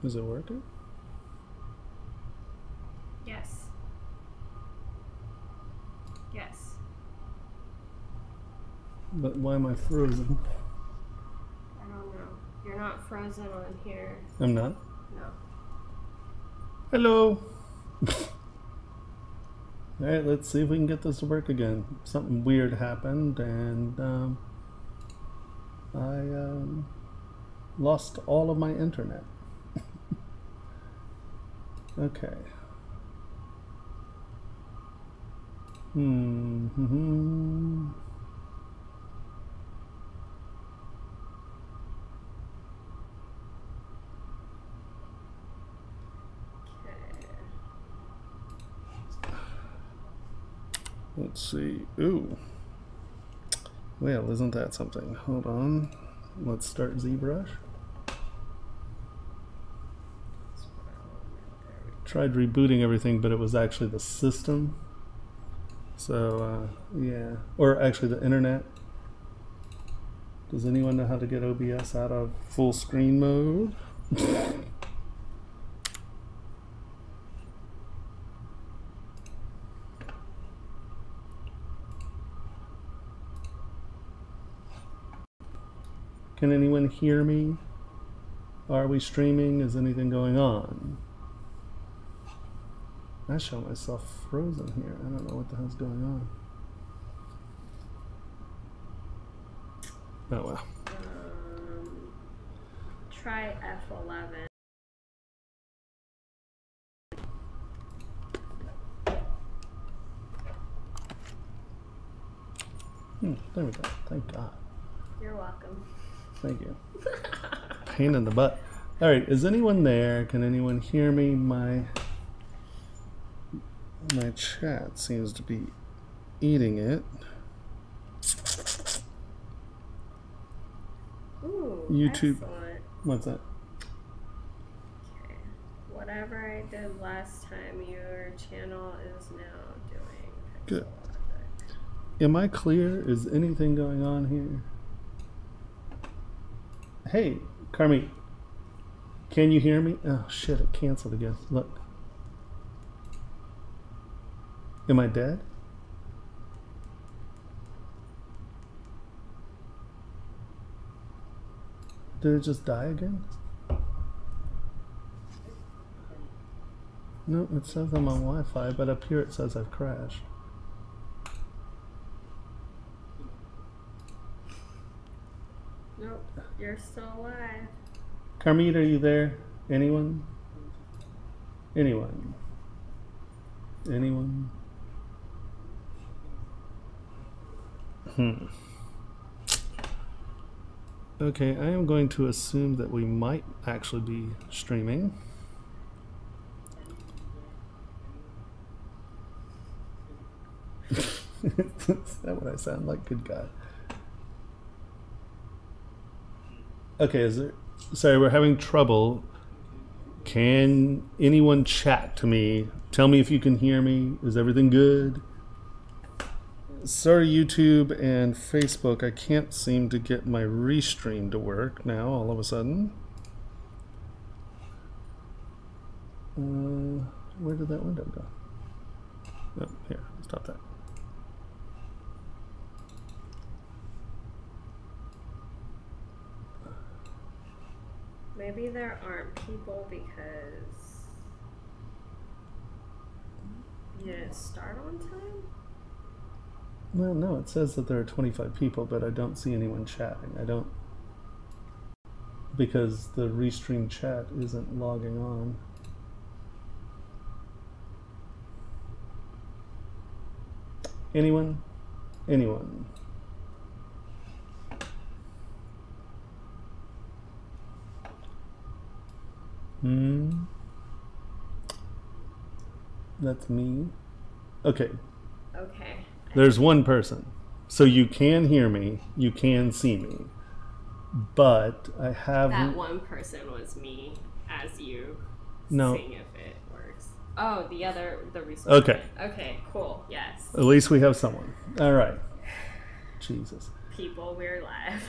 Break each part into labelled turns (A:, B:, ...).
A: Is it working?
B: Yes. Yes.
A: But why am I frozen?
B: I don't know. You're not frozen on here.
A: I'm not?
B: No.
A: Hello! Alright, let's see if we can get this to work again. Something weird happened and I lost all of my internet. Okay. Let's see. Ooh. Well, isn't that something? Hold on. Let's start ZBrush. Tried rebooting everything, but it was actually the system. So, yeah. Or actually the internet. Does anyone know how to get OBS out of full screen mode? Can anyone hear me? Are we streaming? Is anything going on? I show myself frozen here. I don't know what the hell's going on. Oh well.
B: Try F11.
A: There we go. Thank God.
B: You're welcome.
A: Thank you. Pain in the butt. All right, is anyone there? Can anyone hear me? My chat seems to be eating it.
B: Ooh,
A: YouTube.
B: Excellent.
A: What's that?
B: Okay. Whatever I did last time, your channel is now doing.
A: Good. Am I clear? Is anything going on here? Hey, Carmi, can you hear me? Oh shit, it canceled again. Look. Am I dead? Did it just die again? No, it says I'm on Wi-Fi, but up here it says I've crashed.
B: Nope, you're still alive.
A: Carmit, are you there? Anyone? Anyone? Anyone? Okay, I am going to assume that we might actually be streaming. Is that what I sound like? Good God. Okay, is there... Sorry, we're having trouble. Can anyone chat to me? Tell me if you can hear me. Is everything good? Sorry, YouTube and Facebook, I can't seem to get my restream to work now all of a sudden. Where did that window go? Oh, here, stop that.
B: Maybe there aren't people because you didn't start on time?
A: Well, no, it says that there are 25 people, but I don't see anyone chatting. I don't, because the restream chat isn't logging on. Anyone? Anyone? That's me. Okay.
B: Okay.
A: There's one person. So you can hear me, you can see me. But I have...
B: That one person was me as you.
A: No.
B: Seeing if it works. Oh, the resource.
A: Okay.
B: Okay, cool. Yes.
A: At least we have someone. All right. Jesus.
B: People, we're live.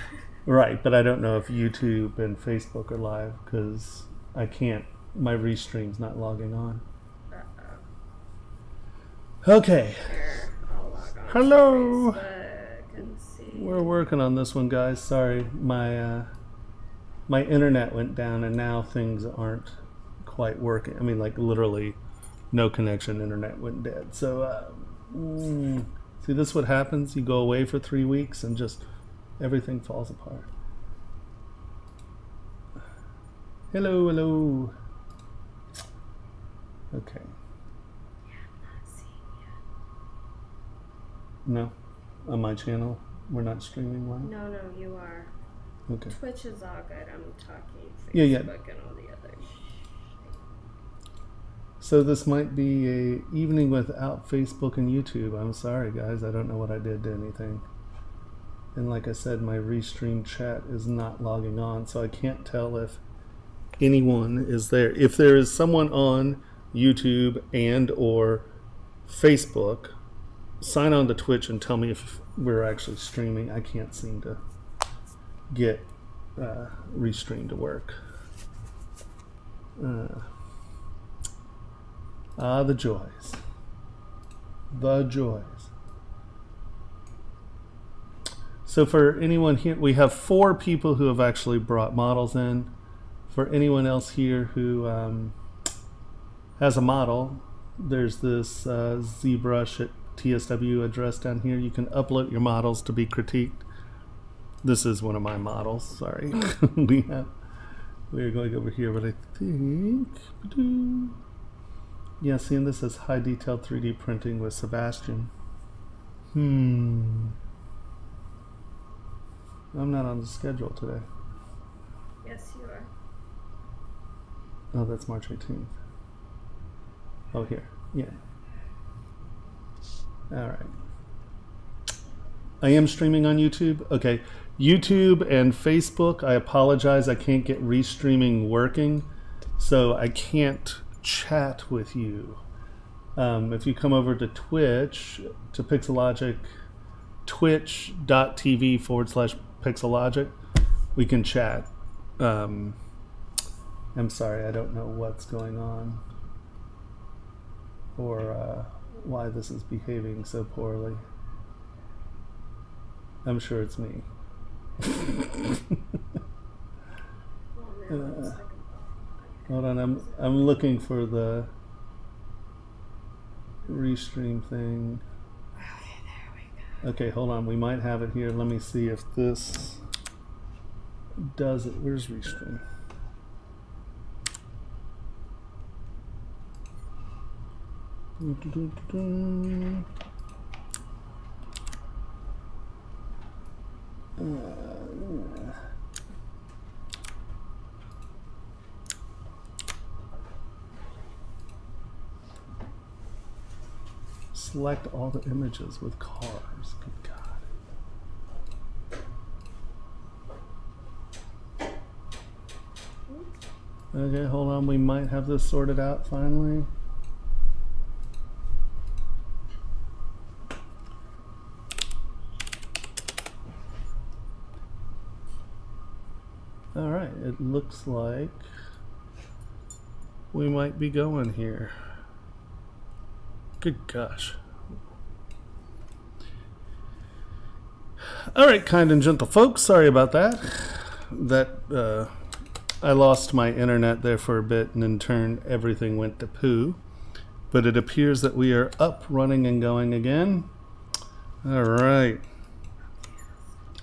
A: Right, but I don't know if YouTube and Facebook are live because I can't. My restream's not logging on. Okay.
B: Here, I'll log on
A: Hello.
B: to Facebook and see.
A: We're working on this one, guys. Sorry, my internet went down, and now things aren't quite working. I mean, like literally, no connection. Internet went dead. So, see, this is what happens. You go away for 3 weeks, and just everything falls apart. Hello, hello. Okay.
B: Yeah, I'm not seeing yet.
A: No, on my channel, we're not streaming live.
B: No, you are.
A: Okay.
B: Twitch is all good. I'm talking Facebook
A: Yeah.
B: and all the others.
A: So this might be a evening without Facebook and YouTube. I'm sorry, guys. I don't know what I did to anything. And like I said, my restream chat is not logging on, so I can't tell if anyone is there. If there is someone on YouTube and or Facebook, sign on to Twitch and tell me if we're actually streaming. I can't seem to get Restream to work. The joys. The joys. So for anyone here, we have 4 people who have actually brought models in. For anyone else here who has a model, there's this ZBrush at TSW address down here. You can upload your models to be critiqued. This is one of my models, sorry. We're going over here, but I think, yeah, seeing this as high detail 3D printing with Sebastian. I'm not on the schedule today.
B: Yes, you are.
A: Oh, that's March 18th. Oh, here, yeah. All right. I am streaming on YouTube. Okay, YouTube and Facebook, I apologize. I can't get restreaming working, so I can't chat with you. If you come over to Twitch, to Pixelogic, twitch.tv/Pixelogic, we can chat. I'm sorry, I don't know what's going on or why this is behaving so poorly. I'm sure it's me. Hold on, I'm looking for the restream thing.
B: Okay, there we go.
A: Okay, hold on, we might have it here. Let me see if this does it. Where's restream? Select all the images with cars. Good God. Okay, hold on. We might have this sorted out finally. All right, it looks like we might be going here. Good gosh. All right, kind and gentle folks, sorry about that. I lost my internet there for a bit, and in turn everything went to poo. But it appears that we are up, running, and going again. All right.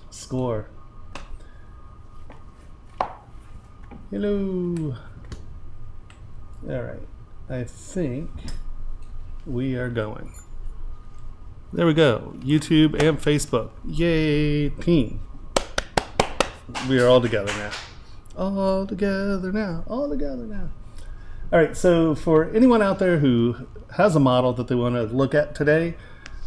A: Score. Hello. All right. I think we are going. There we go. YouTube and Facebook. Yay, team. We are all together now. All together now. All together now. All right, so for anyone out there who has a model that they want to look at today,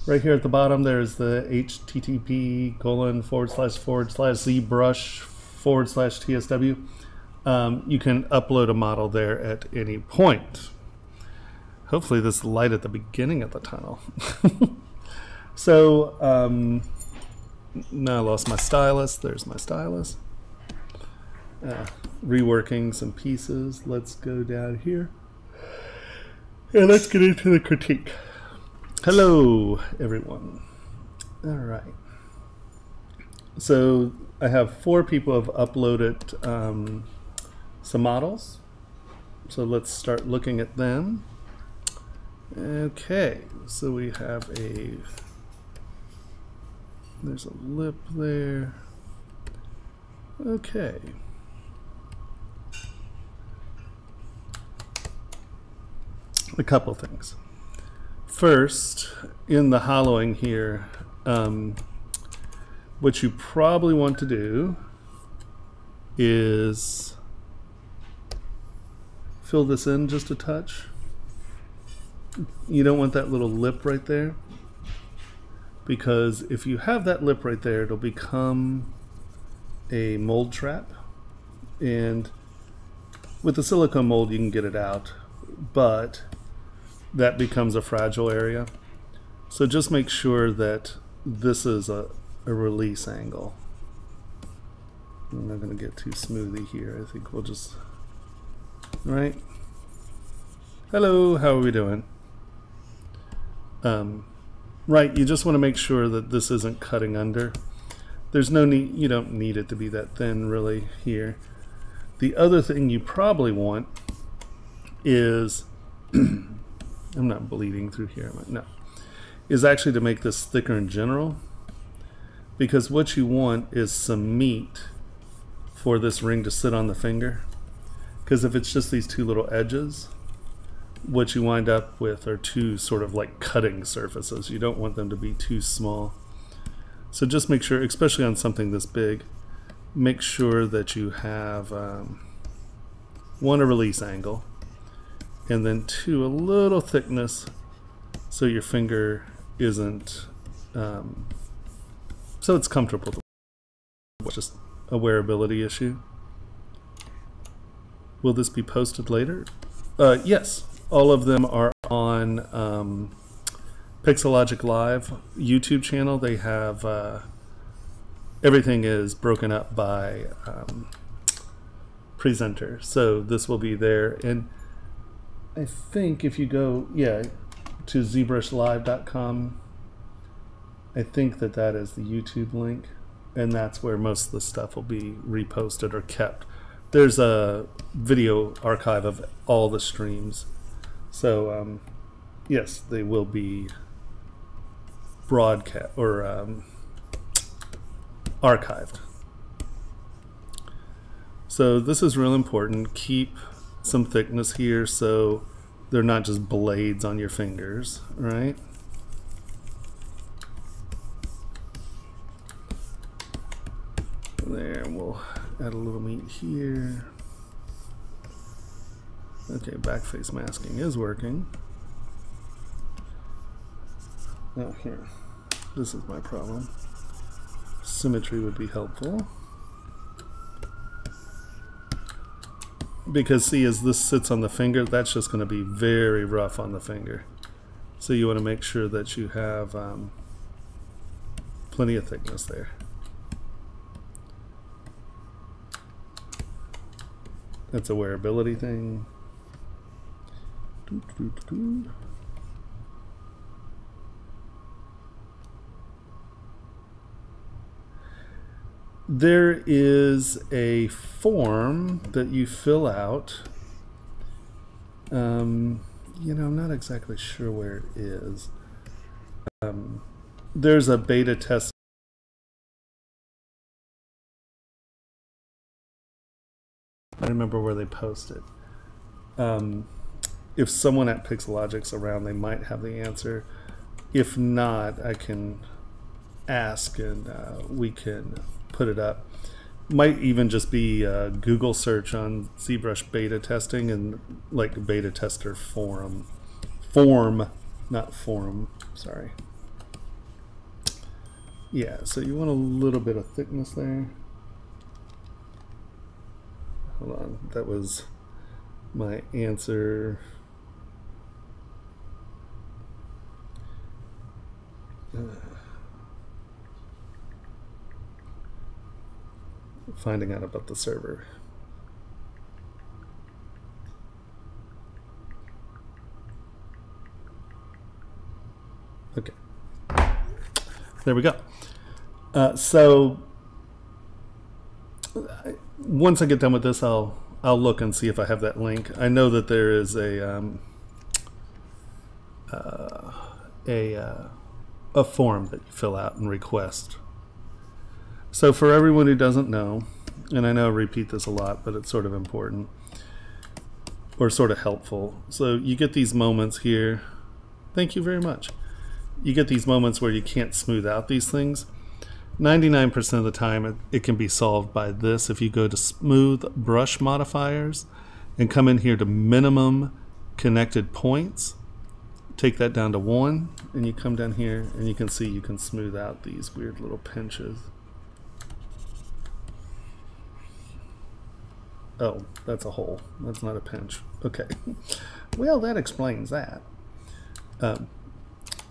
A: right here at the bottom, there's the http://ZBrush/TSW. You can upload a model there at any point. Hopefully this light at the beginning of the tunnel. So now I lost my stylus. There's my stylus. reworking some pieces. Let's go down here and let's get into the critique. Hello, everyone. All right. So I have 4 people have uploaded some models. So let's start looking at them. Okay, so we have there's a lip there. Okay. A couple things. First, in the hollowing here, what you probably want to do is fill this in just a touch. You don't want that little lip right there, because if you have that lip right there, it'll become a mold trap, and with the silicone mold you can get it out, but that becomes a fragile area. So just make sure that this is a release angle. I'm not going to get too smoothy here. I think we'll just, right? Hello, how are we doing? Right, you just want to make sure that this isn't cutting under. There's no need, you don't need it to be that thin really here. The other thing you probably want is, I'm not bleeding through here, no, is actually to make this thicker in general, because what you want is some meat for this ring to sit on the finger. Because if it's just these 2 little edges, what you wind up with are 2 sort of like cutting surfaces. You don't want them to be too small. So just make sure, especially on something this big, make sure that you have 1, a release angle, and then 2, a little thickness so your finger isn't, so it's comfortable. It's just a wearability issue. Will this be posted later? Yes, all of them are on Pixelogic Live YouTube channel. They have everything is broken up by presenter, so this will be there. And I think if you go, yeah, to ZBrushLive.com, I think that is the YouTube link, and that's where most of the stuff will be reposted or kept. There's a video archive of all the streams, so yes, they will be broadcast or archived. So this is real important. Keep some thickness here so they're not just blades on your fingers, right? There, we'll add a little meat here. Okay, back face masking is working. Oh, here. This is my problem. Symmetry would be helpful. Because see, as this sits on the finger, that's just going to be very rough on the finger. So you want to make sure that you have plenty of thickness there. That's a wearability thing. There is a form that you fill out. You know, I'm not exactly sure where it is. There's a beta test. I remember where they post it. If someone at Pixelogic's around, they might have the answer. If not, I can ask and we can put it up. Might even just be a Google search on ZBrush beta testing and like beta tester form, not forum, sorry. Yeah, so you want a little bit of thickness there. Hold on, that was my answer. Finding out about the server. Okay. There we go. So once I get done with this, I'll look and see if I have that link. I know that there is a form that you fill out and request. So for everyone who doesn't know, and I know I repeat this a lot, but it's sort of important or sort of helpful. So you get these moments here. Thank you very much. You get these moments where you can't smooth out these things. 99% of the time it can be solved by this. If you go to smooth brush modifiers and come in here to minimum connected points, take that down to 1, and you come down here and you can see you can smooth out these weird little pinches. Oh, that's a hole. That's not a pinch. Okay. Well, that explains that. All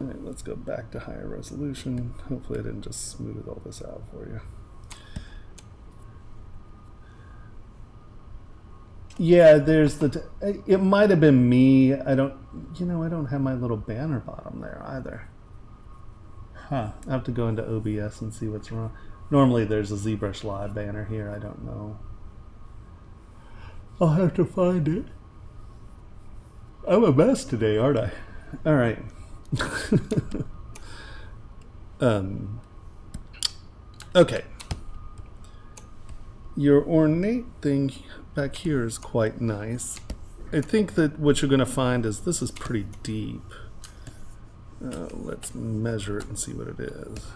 A: right, let's go back to higher resolution. Hopefully I didn't just smooth all this out for you. Yeah, there's it might have been me. I don't have my little banner bottom there either. Huh, I have to go into OBS and see what's wrong. Normally there's a ZBrush Live banner here. I don't know. I'll have to find it. I'm a mess today, aren't I? All right. Okay. Your ornate thing back here is quite nice. I think that what you're going to find is this is pretty deep. Let's measure it and see what it is.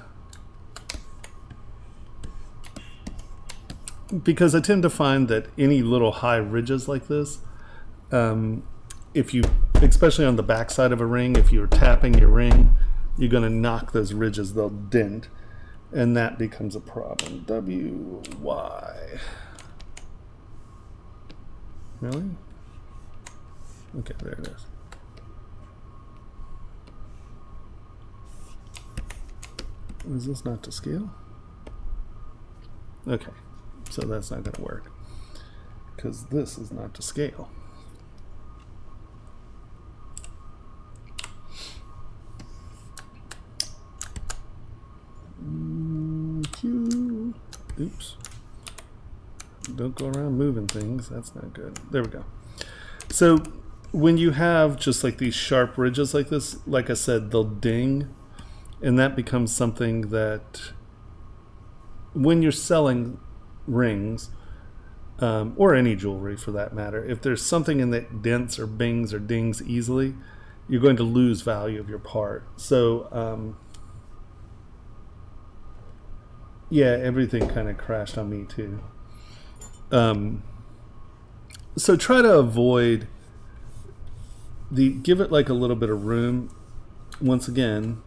A: Because I tend to find that any little high ridges like this, if you, especially on the back side of a ring, if you're tapping your ring, you're going to knock those ridges, they'll dent, and that becomes a problem. W-Y. Really? Okay, there it is. Is this not to scale? Okay. So that's not going to work because this is not to scale. Oops. Don't go around moving things. That's not good. There we go. So when you have just like these sharp ridges like this, like I said, they'll ding, and that becomes something that when you're selling rings, or any jewelry for that matter, if there's something in that dents or bings or dings easily, you're going to lose value of your part. So yeah, everything kind of crashed on me too. So try to avoid give it like a little bit of room. Once again,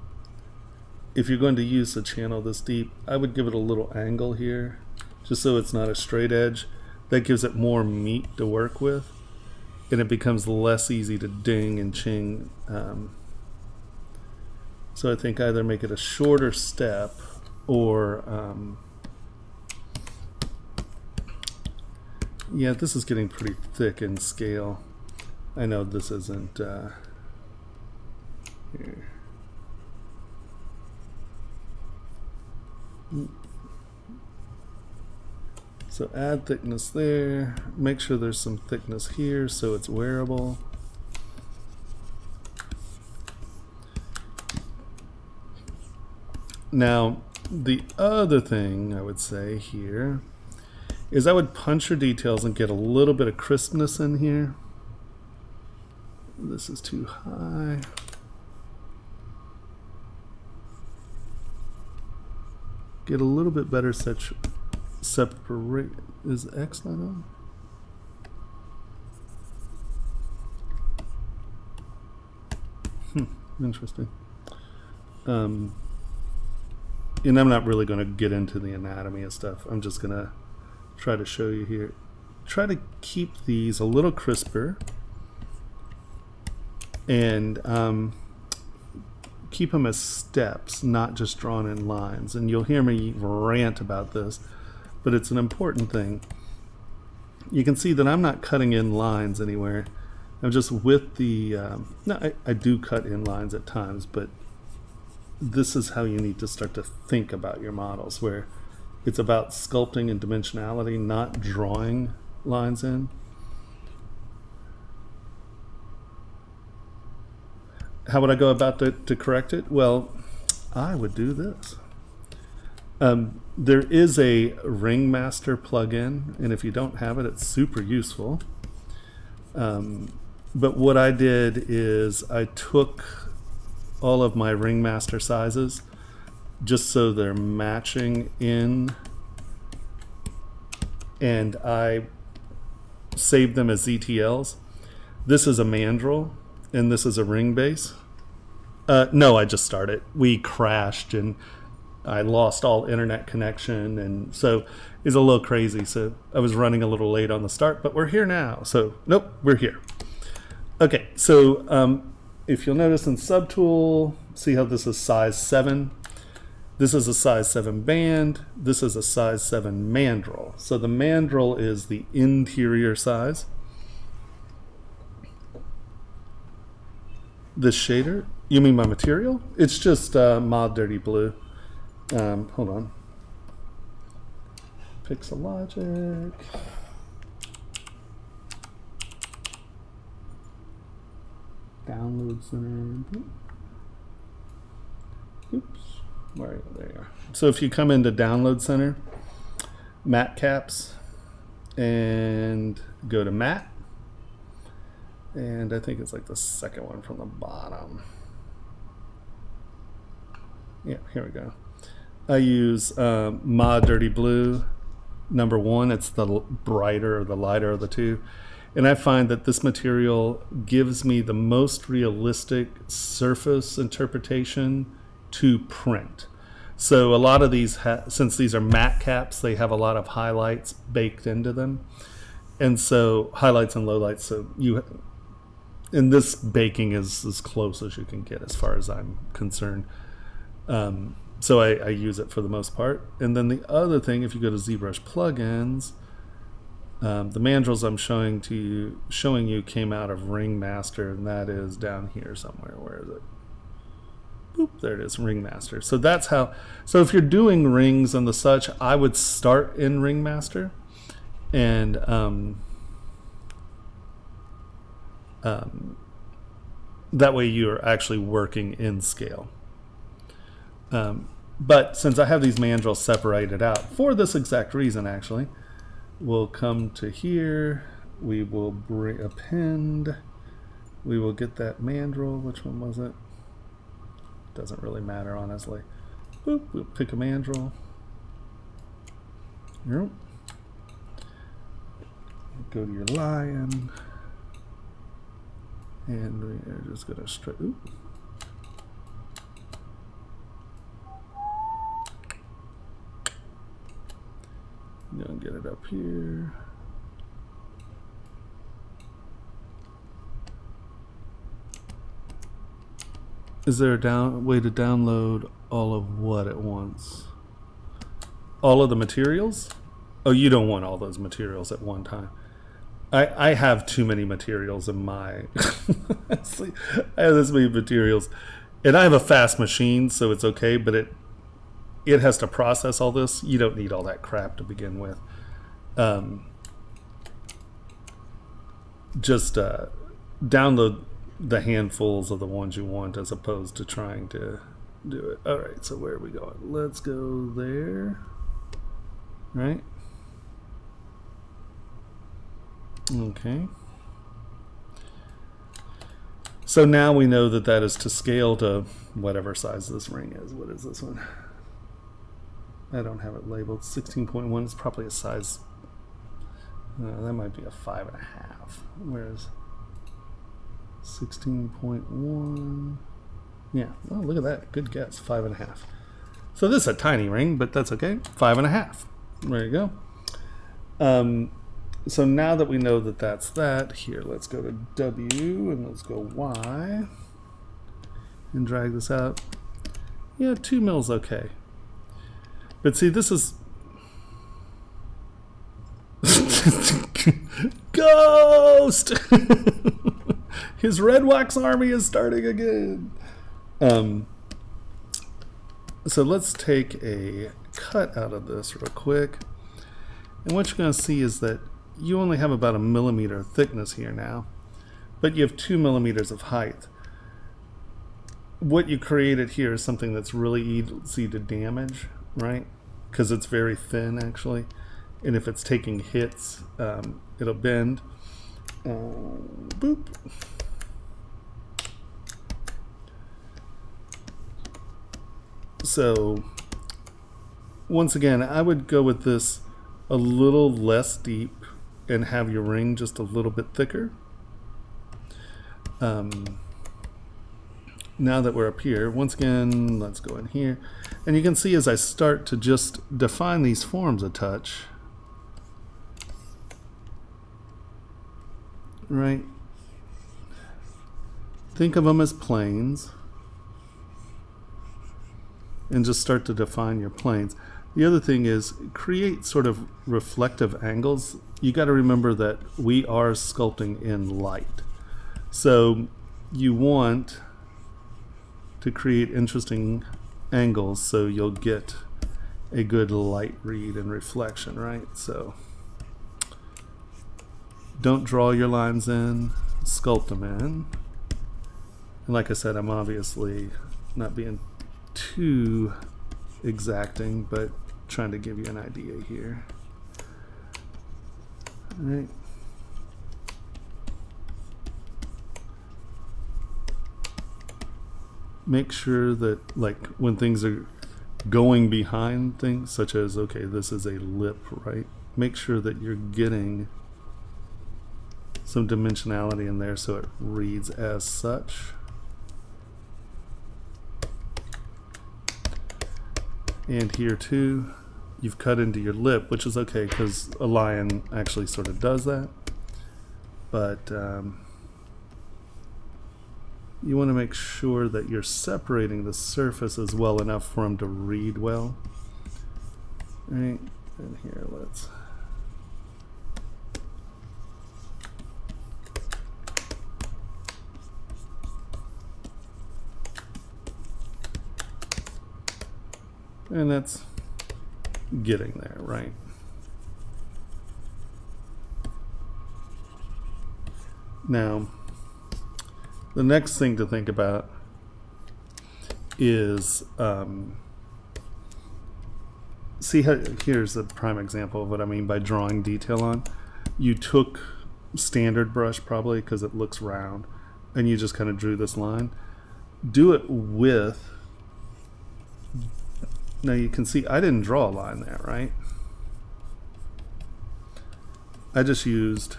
A: if you're going to use a channel this deep, I would give it a little angle here, just so it's not a straight edge. That gives it more meat to work with, and it becomes less easy to ding and ching. So I think either make it a shorter step, or yeah, this is getting pretty thick in scale. I know this isn't here. So add thickness there, make sure there's some thickness here so it's wearable. Now the other thing I would say here is I would punch your details and get a little bit of crispness in here. This is too high. Get a little bit better separate. Is X not on? Interesting. And I'm not really going to get into the anatomy and stuff. I'm just going to try to show you here. Try to keep these a little crisper, and keep them as steps, not just drawn in lines. And you'll hear me rant about this, but it's an important thing. You can see that I'm not cutting in lines anywhere. I'm just with the no, I do cut in lines at times, but this is how you need to start to think about your models, where it's about sculpting and dimensionality, not drawing lines in. How would I go about to correct it? Well, I would do this. There is a Ringmaster plugin, and if you don't have it, it's super useful. But what I did is I took all of my Ringmaster sizes just so they're matching in, and I saved them as ZTLs. This is a mandrel, and this is a ring base. No, I just started. We crashed, and I lost all internet connection, and so it's a little crazy. So I was running a little late on the start, but we're here now. So nope, we're here. Okay, so if you'll notice in Subtool, see how this is size 7. This is a size 7 band. This is a size 7 mandrel. So the mandrel is the interior size. This shader, you mean my material? It's just Mod Dirty Blue. Hold on. Pixel Logic. Download center. Oops. Where are you? There you are. So if you come into Download Center, Matte Caps, and go to Matte, and I think it's like the second one from the bottom. Yeah, here we go. I use Mod Dirty Blue #1. It's the brighter or the lighter of the two. And I find that this material gives me the most realistic surface interpretation to print. So a lot of these, since these are matte caps, they have a lot of highlights baked into them. And so highlights and lowlights, so and this baking is as close as you can get as far as I'm concerned. So I use it for the most part. And then the other thing, if you go to ZBrush plugins, the mandrels I'm showing you came out of Ringmaster, and that is down here somewhere. Where is it? Boop, there it is, Ringmaster. So that's how. So if you're doing rings and the such, I would start in Ringmaster, and that way you're actually working in scale. But since I have these mandrels separated out for this exact reason, actually, we'll come to here, we will bring append, we will get that mandrel. Which one was it? Doesn't really matter, honestly. Boop, we'll pick a mandrel. Yep. Go to your lion, and we are just gonna straight. Gonna get it up here. Is there a way to download all of what at once? All of the materials? Oh, you don't want all those materials at one time. I have too many materials in my I have this many materials, and I have a fast machine, so it's okay, but it has to process all this. You don't need all that crap to begin with. Just download the handfuls of the ones you want as opposed to trying to do it. All right, so where are we going? Let's go there, right? Okay. So now we know that that is to scale to whatever size this ring is. What is this one? I don't have it labeled. 16.1 is probably a size. That might be a 5.5. Whereas 16.1. Yeah. Oh, look at that. Good guess. 5.5. So this is a tiny ring, but that's okay. 5.5. There you go. So now that we know that that's that, here, let's go to W and let's go Y and drag this out. Yeah, 2 mils okay. But see, this is Ghost! His red wax army is starting again. So let's take a cut out of this real quick. And what you're going to see is that you only have about 1 millimeter thickness here now, but you have 2 millimeters of height. What you created here is something that's really easy to damage, right? Because it's very thin actually. And if it's taking hits, it'll bend. Boop. So once again, I would go with this a little less deep and have your ring just a little bit thicker. Now that we're up here, once again, let's go in here. And you can see as I start to just define these forms a touch, right? Think of them as planes and just start to define your planes. The other thing is create sort of reflective angles. You got to remember that we are sculpting in light. So you want to create interesting angles so you'll get a good light read and reflection, right? So don't draw your lines in, sculpt them in. And like I said, I'm obviously not being too exacting, but trying to give you an idea here. All right. Make sure that, like, when things are going behind things, such as, okay, this is a lip, right? Make sure that you're getting some dimensionality in there so it reads as such. And here too, you've cut into your lip, which is okay because a lion actually sort of does that. But you want to make sure that you're separating the surfaces well enough for them to read well. Right, and here let's and that's getting there, right? Now, the next thing to think about is, see how, here's a prime example of what I mean by drawing detail on. You took standard brush probably because it looks round, and you just kind of drew this line. Do it with, now you can see I didn't draw a line there, right? I just used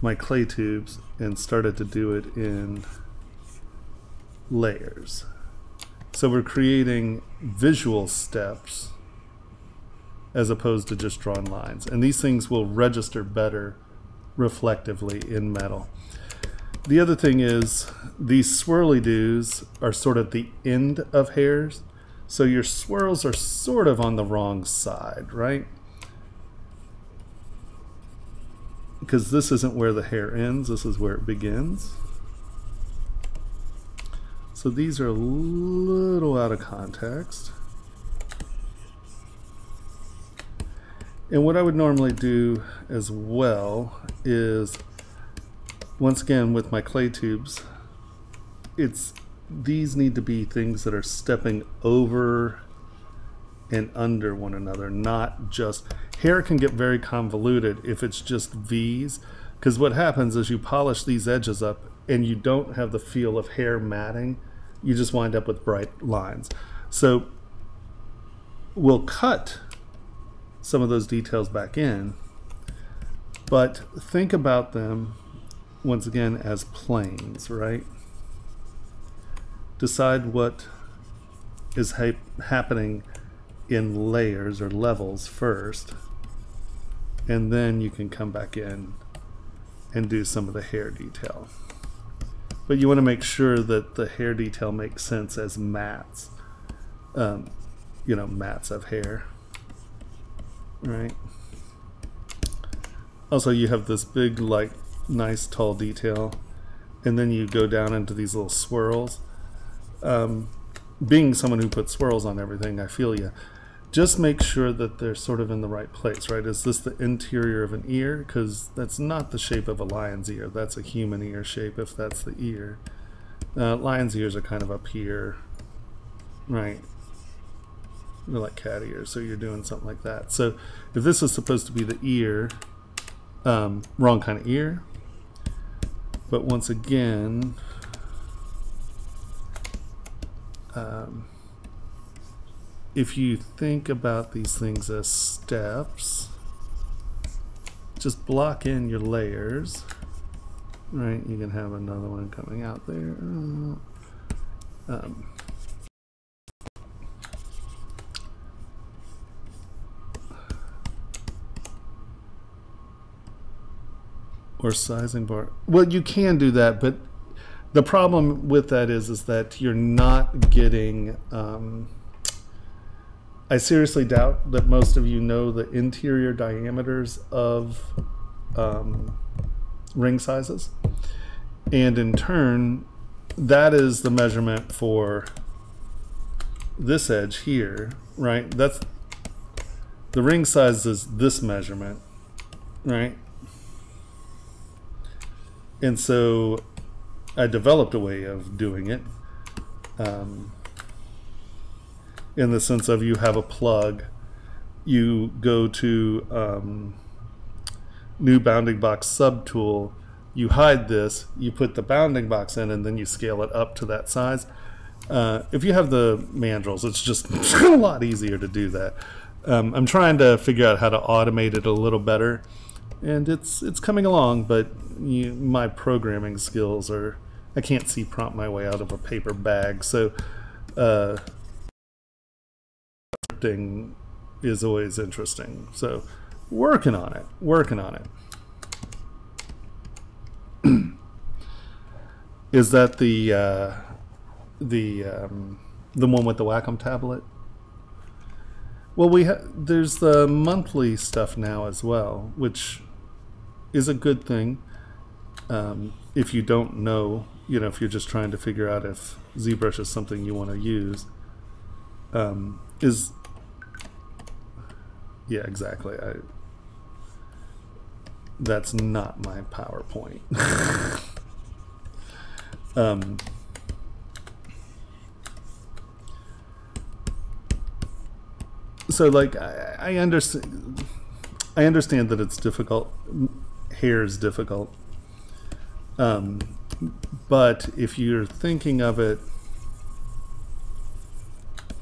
A: my clay tubes and started to do it in layers. So we're creating visual steps as opposed to just drawing lines. And these things will register better reflectively in metal. The other thing is these swirly-doos are sort of the end of hairs. So your swirls are sort of on the wrong side, right? Because this isn't where the hair ends, this is where it begins. So these are a little out of context. And what I would normally do as well is, once again with my clay tubes, these need to be things that are stepping over and under one another, not just, hair can get very convoluted if it's just V's, because what happens is you polish these edges up and you don't have the feel of hair matting, you just wind up with bright lines. So we'll cut some of those details back in, but think about them once again as planes, right? Decide what is happening in layers or levels first, and then you can come back in and do some of the hair detail. But you want to make sure that the hair detail makes sense as mats, you know, mats of hair, right? Also, you have this big, like, nice tall detail, and then you go down into these little swirls. being someone who puts swirls on everything, I feel you. Just make sure that they're sort of in the right place, right? Is this the interior of an ear? Because that's not the shape of a lion's ear. That's a human ear shape if that's the ear. Lion's ears are kind of up here, right? They're like cat ears, so you're doing something like that. So if this is supposed to be the ear, wrong kind of ear. But once again, if you think about these things as steps, just block in your layers, right? You can have another one coming out there. Or sizing bar. Well, you can do that, but the problem with that is that you're not getting, I seriously doubt that most of you know the interior diameters of ring sizes. And in turn, that is the measurement for this edge here, right? That's the ring size is this measurement, right? And so I developed a way of doing it in the sense of you have a plug, you go to new bounding box subtool, you hide this, you put the bounding box in, and then you scale it up to that size. If you have the mandrels, it's just a lot easier to do that. I'm trying to figure out how to automate it a little better, and it's coming along, but my programming skills are, I can't see prompt my way out of a paper bag, so sculpting is always interesting. So working on it. Is that the one with the Wacom tablet? Well, there's the monthly stuff now as well, which is a good thing. If you don't know, if you're just trying to figure out if ZBrush is something you want to use, yeah, exactly. That's not my PowerPoint. So like I understand that it's difficult. Hair is difficult. But if you're thinking of it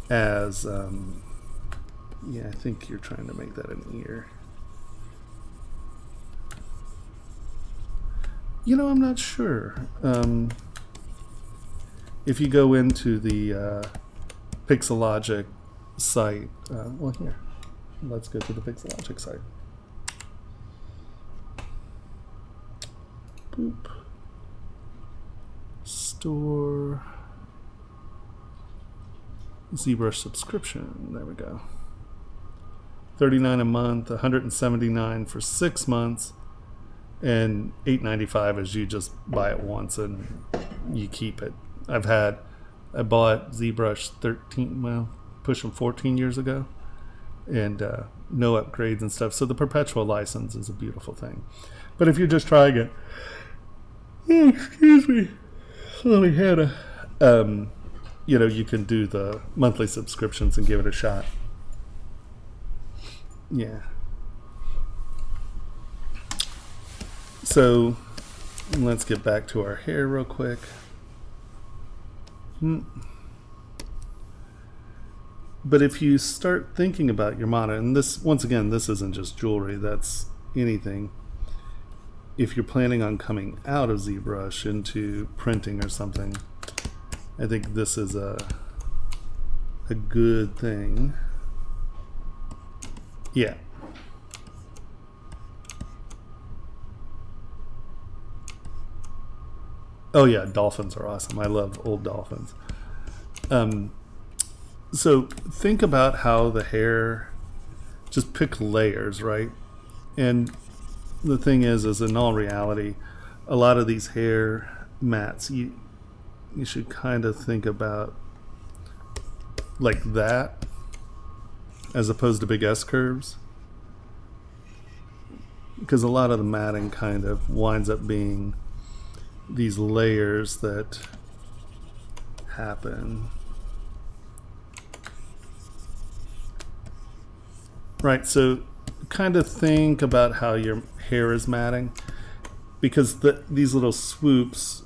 A: as yeah, I think you're trying to make that an ear. I'm not sure. If you go into the Pixelogic site, well, here, let's go to the Pixelogic site. Boop. Store ZBrush subscription. There we go. $39 a month, $179 for 6 months, and $8.95 is you just buy it once and you keep it. I bought ZBrush pushing 14 years ago, and no upgrades and stuff. So the perpetual license is a beautiful thing. But if you're just trying it, oh, excuse me, Honey Hannah, you can do the monthly subscriptions and give it a shot. Yeah. So let's get back to our hair real quick. But if you start thinking about your monitor, and this, once again, this isn't just jewelry, that's anything. If you're planning on coming out of ZBrush into printing or something, I think this is a good thing. Yeah. Oh yeah, dolphins are awesome. I love old dolphins. So think about how the hair, just pick layers, right? And the thing is in all reality, a lot of these hair mats, you should kind of think about like that, as opposed to big S curves, because a lot of the matting kind of winds up being these layers that happen. Right, so kind of think about how your hair is matting, because these little swoops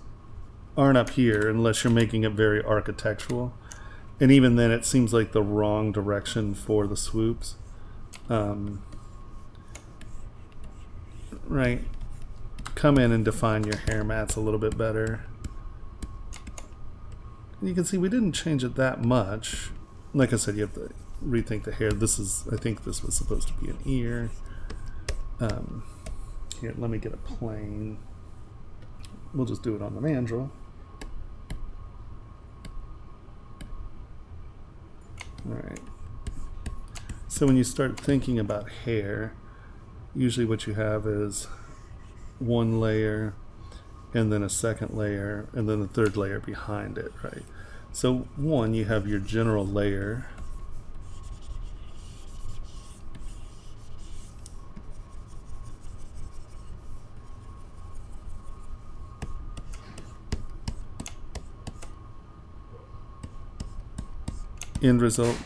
A: aren't up here unless you're making it very architectural. And even then it seems like the wrong direction for the swoops. Right, come in and define your hair mats a little bit better. And you can see we didn't change it that much. Like I said, you have to rethink the hair. This is, I think this was supposed to be an ear. Here, let me get a plane. We'll just do it on the mandrel. Alright. So when you start thinking about hair, usually what you have is one layer and then a second layer and then the third layer behind it, right? So one, you have your general layer. End result,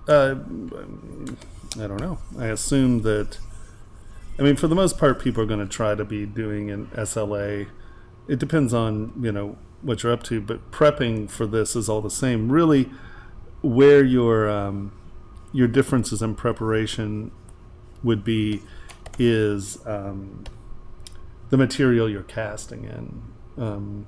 A: I don't know. I assume that, I mean, for the most part, people are going to try to be doing an SLA. It depends on, you know, what you're up to, but prepping for this is all the same. Really, where your differences in preparation would be is the material you're casting in.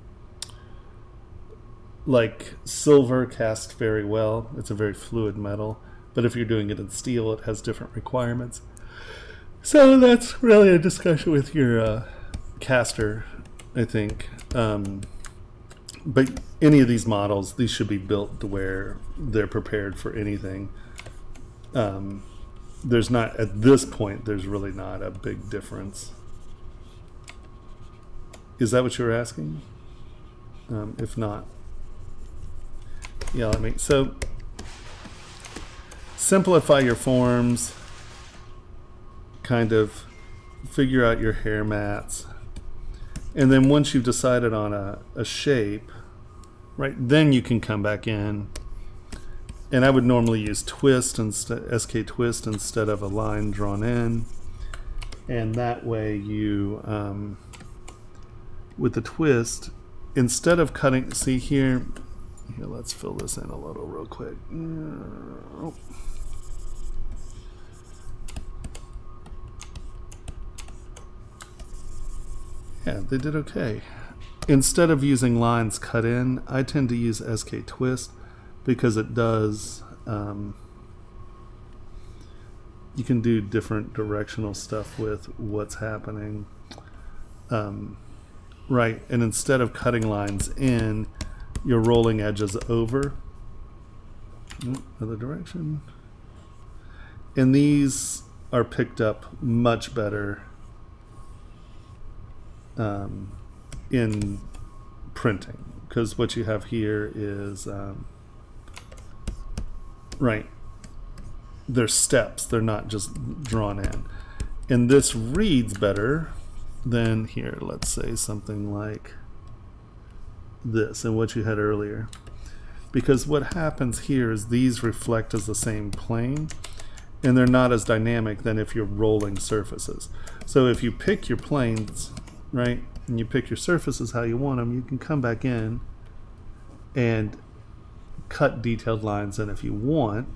A: Like silver casts very well. It's a very fluid metal, but if you're doing it in steel, it has different requirements. So that's really a discussion with your caster, I think. But any of these models, these should be built to where they're prepared for anything. There's not, at this point, there's really not a big difference. Is that what you were asking? If not, yeah, let me, so simplify your forms, kind of figure out your hair mats, and then once you've decided on a shape, right, then you can come back in, and I would normally use twist instead, SK twist instead of a line drawn in, and that way you with the twist, instead of cutting, see here, let's fill this in a little real quick. Yeah, they did okay. Instead of using lines cut in, I tend to use SK twist because it does, you can do different directional stuff with what's happening. Right, and instead of cutting lines in, you're rolling edges over. Other direction. And these are picked up much better in printing, because what you have here is right, they're steps, they're not just drawn in, and this reads better than here, let's say something like this and what you had earlier, because what happens here is these reflect as the same plane and they're not as dynamic than if you're rolling surfaces. So if you pick your planes, right, and you pick your surfaces how you want them, you can come back in and cut detailed lines in if you want,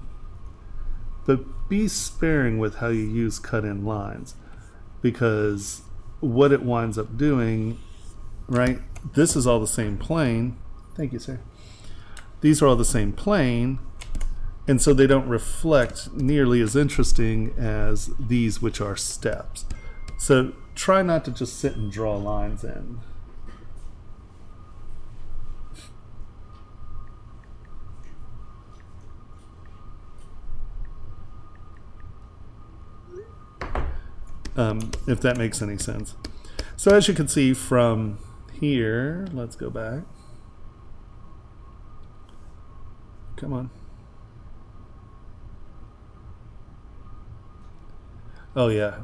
A: but be sparing with how you use cut in lines, because what it winds up doing, right, this is all the same plane. Thank you, sir. These are all the same plane, and so they don't reflect nearly as interesting as these, which are steps. So try not to just sit and draw lines in. If that makes any sense. So as you can see from here, let's go back. Come on. Oh yeah.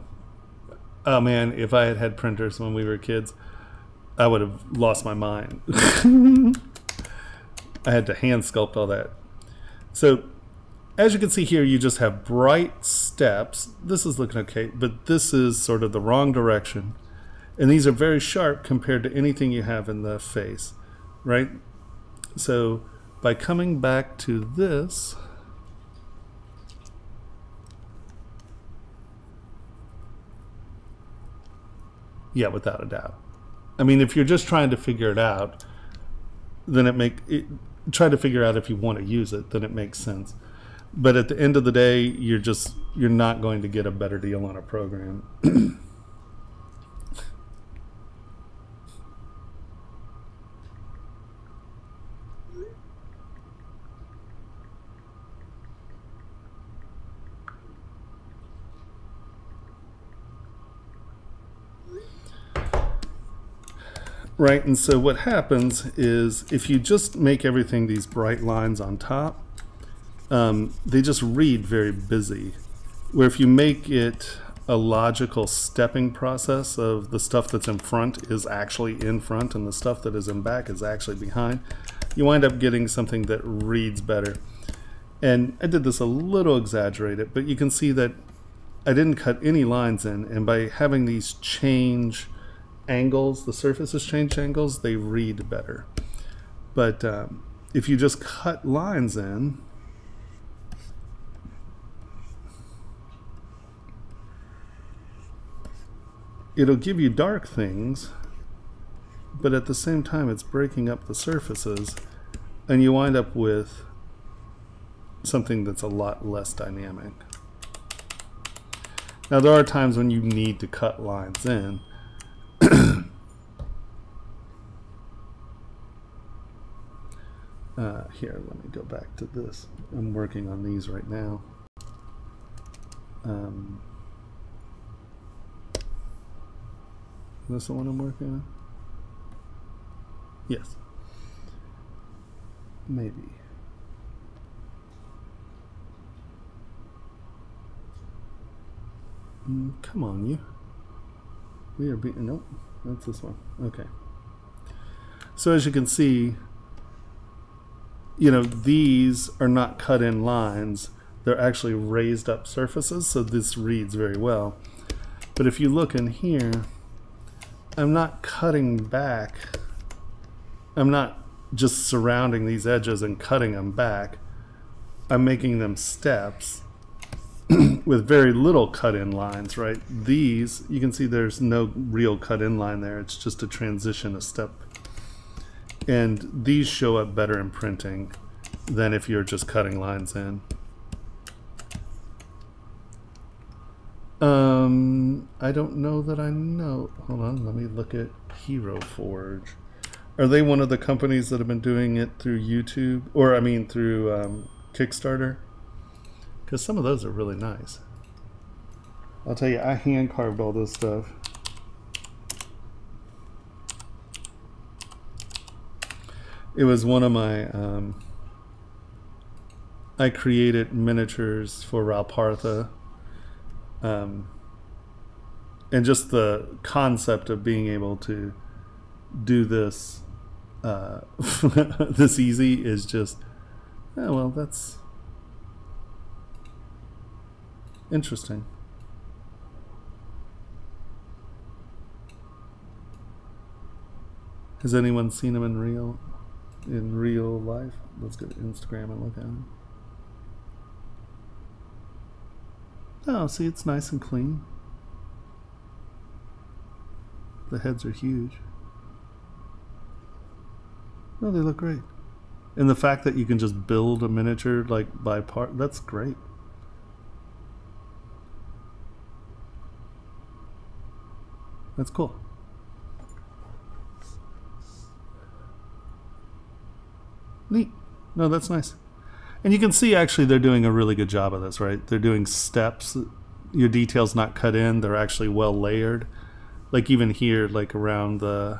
A: Oh man, if I had had printers when we were kids, I would have lost my mind. I had to hand sculpt all that. So as you can see here, you just have bright steps. This is looking okay, but this is sort of the wrong direction. And these are very sharp compared to anything you have in the face, right? So by coming back to this, yeah, without a doubt. I mean, if you're just trying to figure it out, then try to figure out if you want to use it, then it makes sense. But at the end of the day, you're not going to get a better deal on a program. Right, and so what happens is if you just make everything these bright lines on top, they just read very busy. Where if you make it a logical stepping process of the stuff that's in front is actually in front and the stuff that is in back is actually behind, you wind up getting something that reads better. And I did this a little exaggerated, but you can see that I didn't cut any lines in, and by having these change angles, the surfaces change angles, they read better. But if you just cut lines in, it'll give you dark things, but at the same time it's breaking up the surfaces, and you wind up with something that's a lot less dynamic. Now there are times when you need to cut lines in. Here, let me go back to this. I'm working on these right now. Is this the one I'm working on? Yes. Maybe. Come on, you. We are beating. Nope, that's this one. Okay. So as you can see, you know, these are not cut in lines. They're actually raised up surfaces, so this reads very well. But if you look in here, I'm not cutting back. I'm not just surrounding these edges and cutting them back. I'm making them steps with very little cut-in lines, right? These, you can see there's no real cut-in line there. It's just a transition, a step. And these show up better in printing than if you're just cutting lines in. I don't know that I know. Hold on, let me look at Hero Forge. Are they one of the companies that have been doing it through YouTube? Or, I mean, through Kickstarter? Because some of those are really nice. I'll tell you, I hand carved all this stuff. It was one of my, I created miniatures for Ralpartha. And just the concept of being able to do this this easy is just, yeah, well, that's interesting. Has anyone seen him in real life? Let's go to Instagram and look at him. Oh, see, it's nice and clean. The heads are huge. No, they look great. And the fact that you can just build a miniature like by part, that's great. That's cool. Neat. No, that's nice. And you can see actually they're doing a really good job of this, right? They're doing steps. Your detail's not cut in. They're actually well layered. Like even here, like around the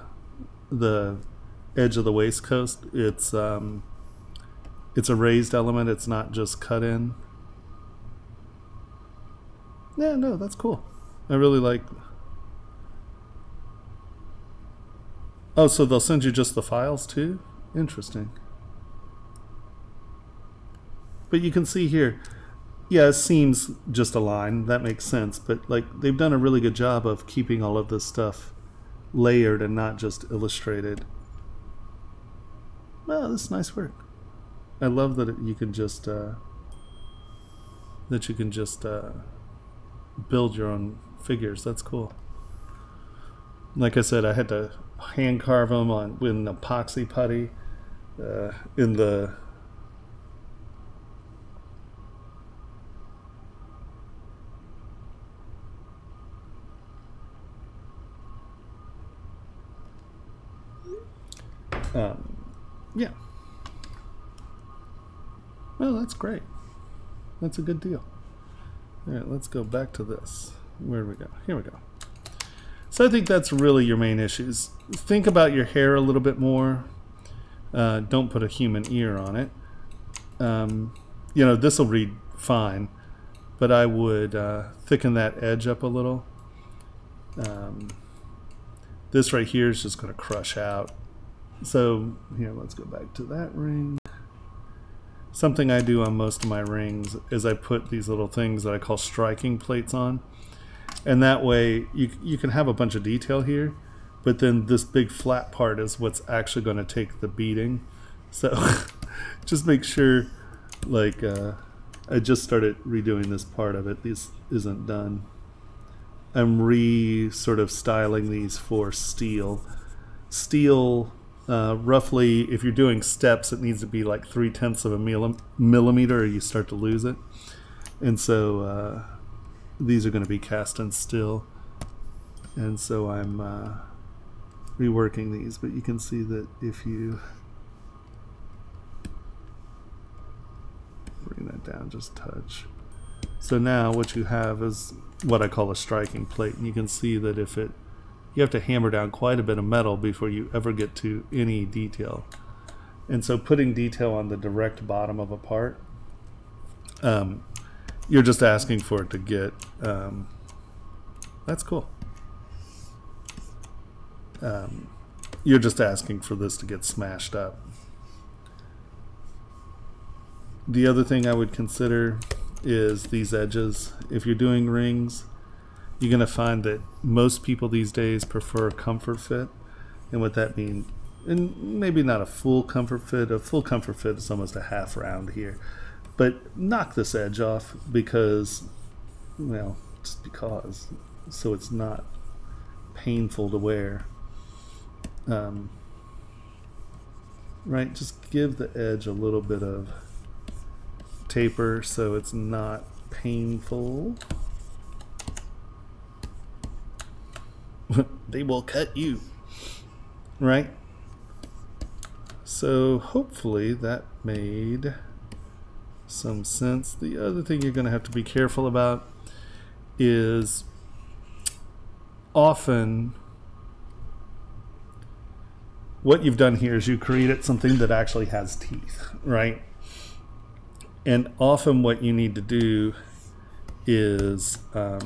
A: edge of the waistcoat, it's a raised element. It's not just cut in. Yeah, no, that's cool. I really like. Oh, so they'll send you just the files too? Interesting. But you can see here, yeah, it seems just a line. That makes sense. But like, they've done a really good job of keeping all of this stuff layered and not just illustrated. Well, this is nice work. I love that you can just build your own figures. That's cool. Like I said, I had to hand carve them with an epoxy putty in the yeah. Well, that's great. That's a good deal. All right, let's go back to this. Where do we go? Here we go. So I think that's really your main issues. Think about your hair a little bit more. Don't put a human ear on it. You know, this will read fine, but I would thicken that edge up a little. This right here is just going to crush out. So here, let's go back to that ring. Something I do on most of my rings is I put these little things that I call striking plates on. And that way you can have a bunch of detail here, but then this big flat part is what's actually going to take the beating. So just make sure, like, I just started redoing this part of it. This isn't done. I'm sort of styling these for steel. Steel, roughly, if you're doing steps, it needs to be like 3/10 of a millimeter or you start to lose it. And so these are going to be cast in steel. And so I'm reworking these, but you can see that if you bring that down just a touch. So now what you have is what I call a striking plate, and you can see that you have to hammer down quite a bit of metal before you ever get to any detail. And so putting detail on the direct bottom of a part, you're just asking for it to get, that's cool. You're just asking for this to get smashed up. The other thing I would consider is these edges. If you're doing rings, you're going to find that most people these days prefer comfort fit. And what that means, and maybe not a full comfort fit. A full comfort fit is almost a half round here. But knock this edge off because, well, just because, so it's not painful to wear. Right, just give the edge a little bit of taper so it's not painful. They will cut you, right? So hopefully that made some sense. The other thing you're going to have to be careful about is often what you've done here is you created something that actually has teeth, right? And often what you need to do is there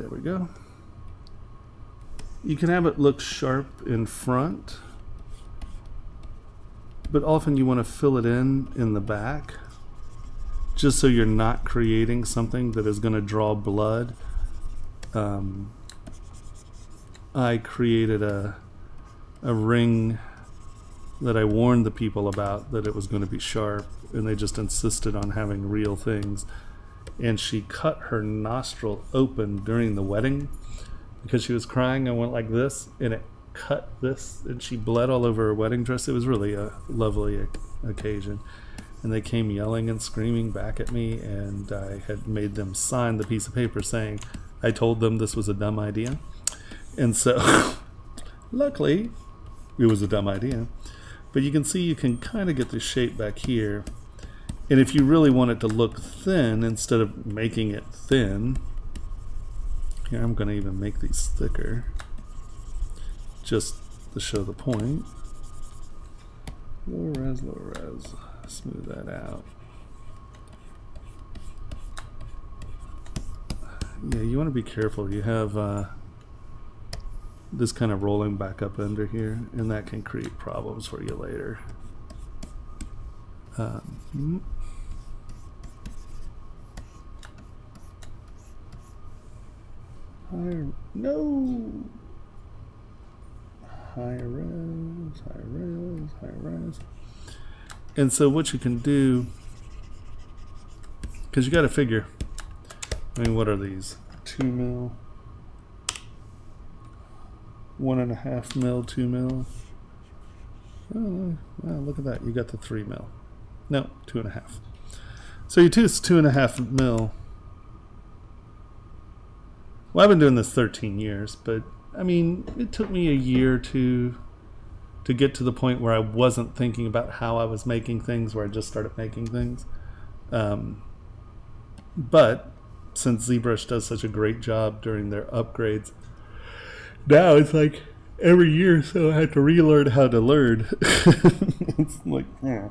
A: we go. You can have it look sharp in front, but often you want to fill it in the back, just so you're not creating something that is going to draw blood. I created a ring that I warned the people about that it was going to be sharp, and they just insisted on having real things. And she cut her nostril open during the wedding because she was crying and went like this, and it cut this, and she bled all over her wedding dress. It was really a lovely occasion. And they came yelling and screaming back at me, and I had made them sign the piece of paper saying I told them this was a dumb idea. And so luckily it was a dumb idea. But you can see you can kind of get the shape back here. And if you really want it to look thin, instead of making it thin, Here, I'm going to even make these thicker just to show the point. Low res, smooth that out. Yeah, you want to be careful. You have this kind of rolling back up under here, and that can create problems for you later. Higher, no! Higher res, higher res, higher res. And so what you can do, because you got to figure, I mean, what are these? 2 mil, 1.5 mil, 2 mil. Oh, wow, look at that. You got the 3 mil. No, 2.5. So you choose 2.5 mil. Well, I've been doing this 13 years, but I mean, it took me a year or two to get to the point where I wasn't thinking about how I was making things, where I just started making things. But since ZBrush does such a great job during their upgrades, now it's like every year, so I had to relearn how to learn. It's like, yeah.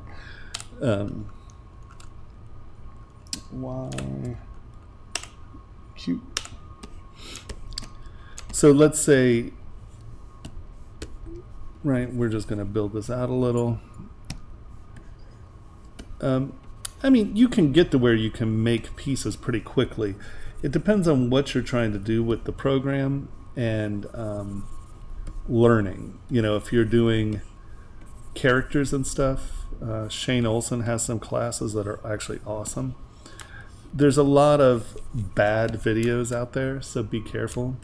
A: Why? Cute. So let's say, right, we're just going to build this out a little. I mean, you can get to where you can make pieces pretty quickly. It depends on what you're trying to do with the program and learning. You know, if you're doing characters and stuff, Shane Olson has some classes that are actually awesome. There's a lot of bad videos out there, so be careful.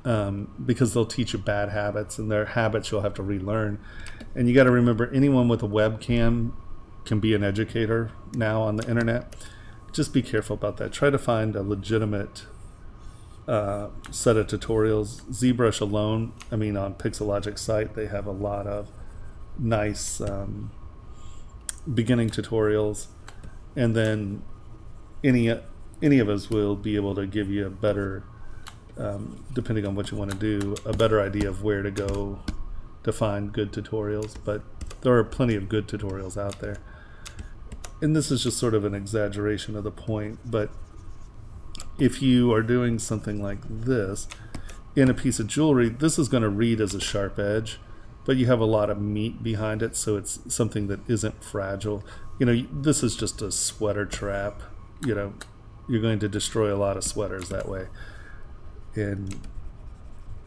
A: Because they'll teach you bad habits, and their habits you'll have to relearn. And you got to remember, anyone with a webcam can be an educator now on the internet. Just be careful about that. Try to find a legitimate set of tutorials. ZBrush alone, I mean, on Pixelogic's site, they have a lot of nice beginning tutorials, and then any of us will be able to give you a better, depending on what you want to do, a better idea of where to go to find good tutorials. But there are plenty of good tutorials out there, and this is just sort of an exaggeration of the point. But if you are doing something like this in a piece of jewelry, this is going to read as a sharp edge, but you have a lot of meat behind it, so it's something that isn't fragile. You know, this is just a sweater trap. You know, you're going to destroy a lot of sweaters that way. And,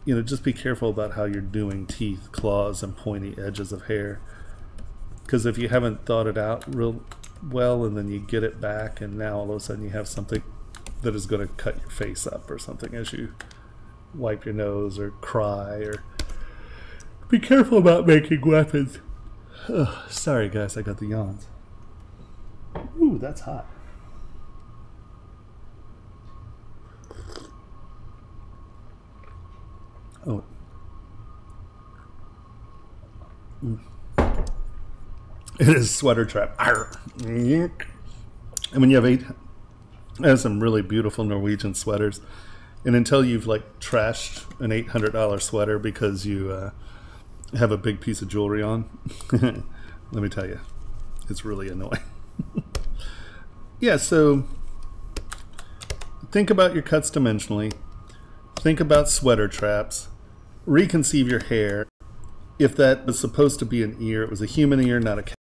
A: you know, just be careful about how you're doing teeth, claws, and pointy edges of hair. Because if you haven't thought it out real well, and then you get it back, and now all of a sudden you have something that is going to cut your face up or something as you wipe your nose or cry. Or be careful about making weapons. Ugh, sorry guys, I got the yawns. Ooh, that's hot. Oh. It is sweater trap. And when you have I have some really beautiful Norwegian sweaters, and until you've like trashed an $800 sweater because you have a big piece of jewelry on, let me tell you, it's really annoying. Yeah, so think about your cuts dimensionally. Think about sweater traps. Reconceive your hair. If that was supposed to be an ear, it was a human ear, not a cat.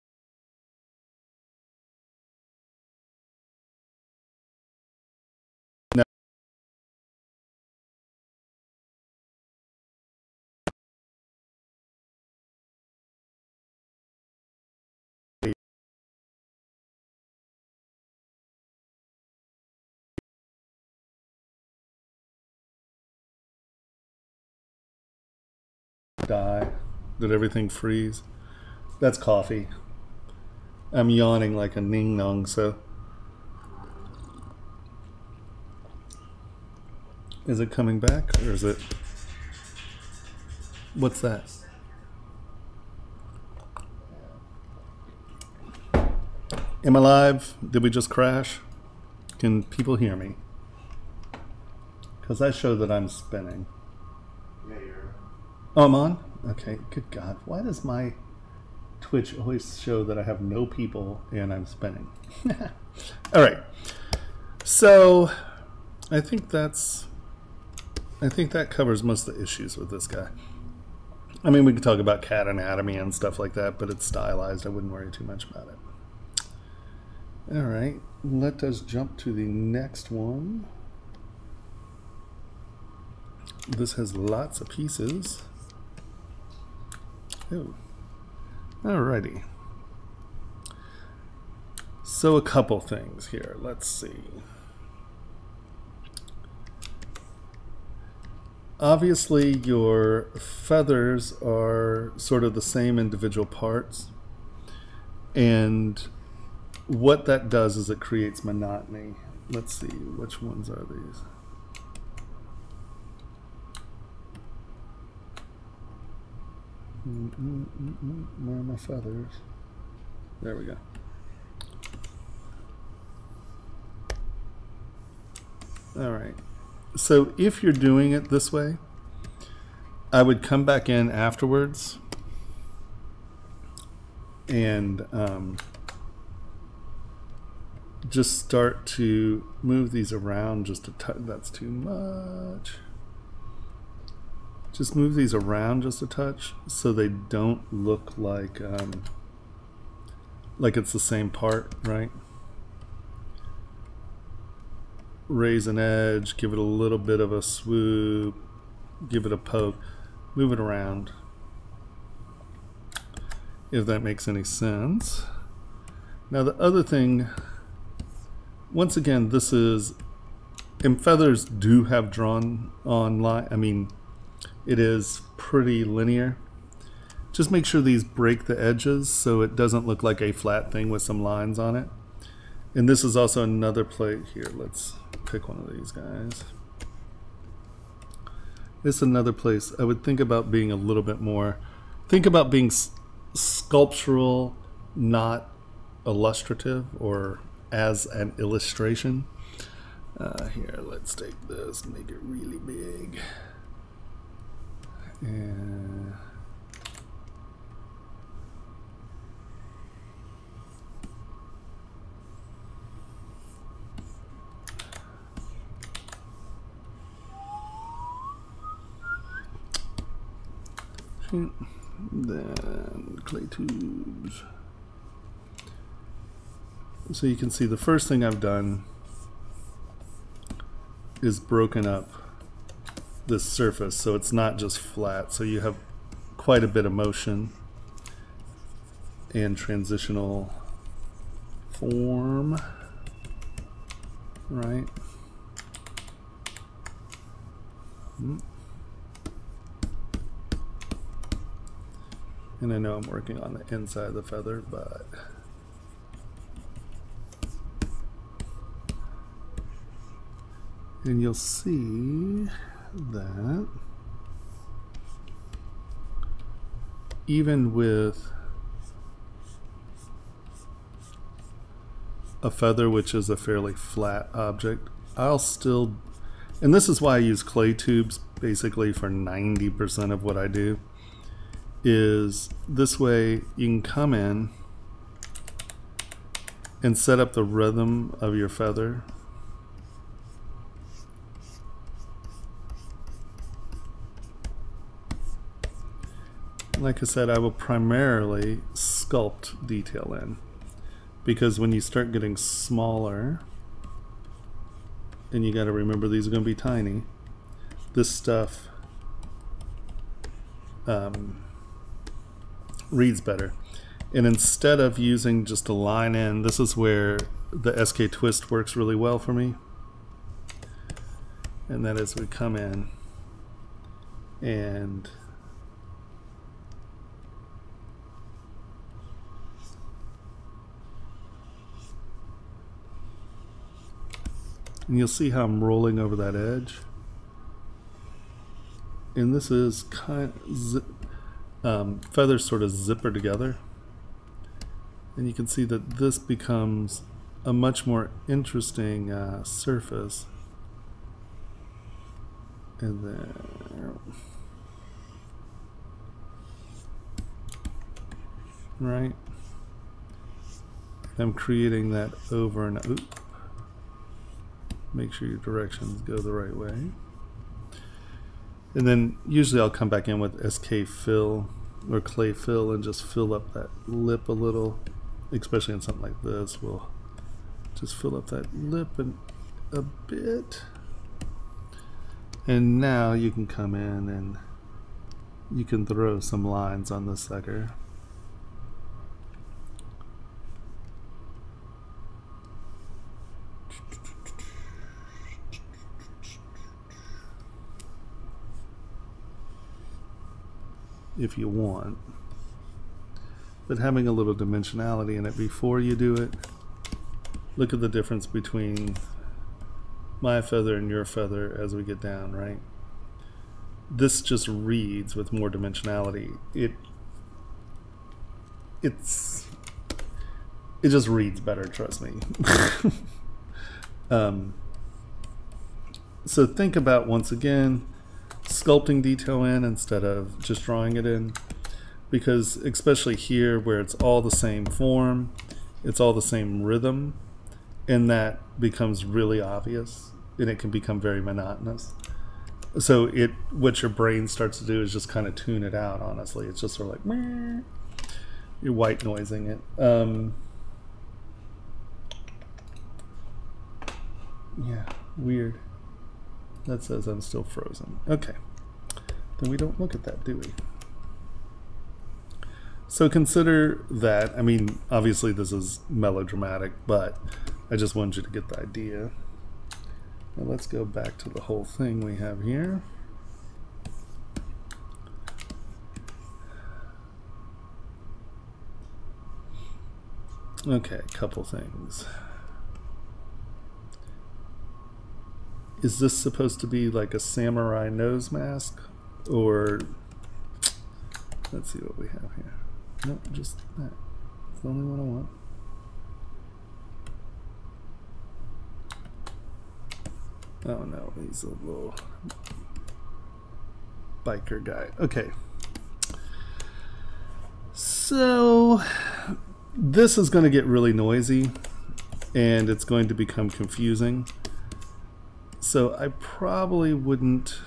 A: Die. Did everything freeze? That's coffee. I'm yawning like a ning nong, so. Is it coming back, or is it? What's that? Am I live? Did we just crash? Can people hear me? Because I show that I'm spinning.
C: Yeah, you're.
A: Oh, I'm on? Okay, good God. Why does my Twitch always show that I have no people and I'm spinning? All right. So I think that covers most of the issues with this guy. I mean, we could talk about cat anatomy and stuff like that, but it's stylized. I wouldn't worry too much about it. All right, let us jump to the next one. This has lots of pieces. Oh, alrighty. So a couple things here. Let's see. Obviously, your feathers are sort of the same individual parts, and what that does is it creates monotony. Let's see, which ones are these? Where are my feathers? There we go. All right. So if you're doing it this way, I would come back in afterwards and just start to move these around just a touch. That's too much. Just move these around just a touch so they don't look like it's the same part, right? Raise an edge, give it a little bit of a swoop, give it a poke, move it around, if that makes any sense. Now the other thing, once again, this is, and feathers do have drawn on line, I mean, it is pretty linear. Just make sure these break the edges so it doesn't look like a flat thing with some lines on it. And this is also another plate here. Let's pick one of these guys. This is another place I would think about being a little bit more, think about being sculptural, not illustrative or as an illustration. Here, let's take this, make it really big. And then clay tubes. So you can see the first thing I've done is broken up this surface so it's not just flat, so you have quite a bit of motion and transitional form, right? And I know I'm working on the inside of the feather, but and you'll see that even with a feather, which is a fairly flat object, I'll still, and this is why I use clay tubes basically for 90% of what I do, is this way you can come in and set up the rhythm of your feather. Like I said, I will primarily sculpt detail in, because when you start getting smaller, and you got to remember these are going to be tiny, this stuff reads better. And instead of using just a line in, this is where the SK twist works really well for me. And that is, we come in and you'll see how I'm rolling over that edge. And this is kind of feathers sort of zipper together. And you can see that this becomes a much more interesting surface. And then, right, I'm creating that over and oop. Make sure your directions go the right way. And then usually I'll come back in with SK fill or clay fill and just fill up that lip a little, especially in something like this. We'll just fill up that lip a bit. And now you can come in and you can throw some lines on this sucker. If you want, but having a little dimensionality in it before you do it. Look at the difference between my feather and your feather as we get down, right? This just reads with more dimensionality. It just reads better, trust me. So think about, once again, sculpting detail in instead of just drawing it in, because especially here where it's all the same form, it's all the same rhythm, and that becomes really obvious and it can become very monotonous. So what your brain starts to do is just kind of tune it out. Honestly, it's just sort of like meh. You're white noising it. Yeah, weird. That says I'm still frozen. Okay, then we don't look at that, do we? So consider that. I mean, obviously this is melodramatic, but I just wanted you to get the idea. Now let's go back to the whole thing we have here. Okay, a couple things. Is this supposed to be like a samurai nose mask? Or, let's see what we have here. Nope, just that. It's the only one I want. Oh no, he's a little biker guy. Okay. So, this is going to get really noisy and it's going to become confusing. So I probably wouldn't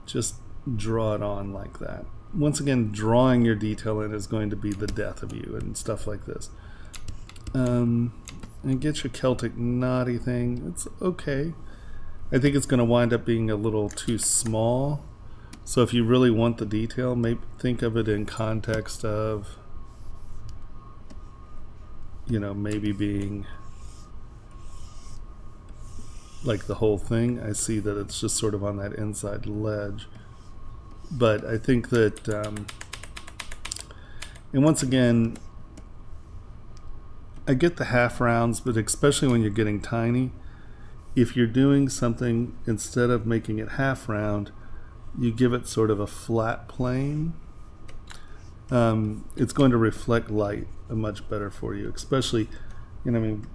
A: just draw it on like that. Once again, drawing your detail in is going to be the death of you and stuff like this. And get your Celtic knotty thing. It's okay. I think it's going to wind up being a little too small. So if you really want the detail, maybe think of it in context of, you know, maybe being like the whole thing. I see that it's just sort of on that inside ledge. But I think that, and once again, I get the half rounds, but especially when you're getting tiny, if you're doing something, instead of making it half round, you give it sort of a flat plane. It's going to reflect light much better for you, especially, you know, I mean,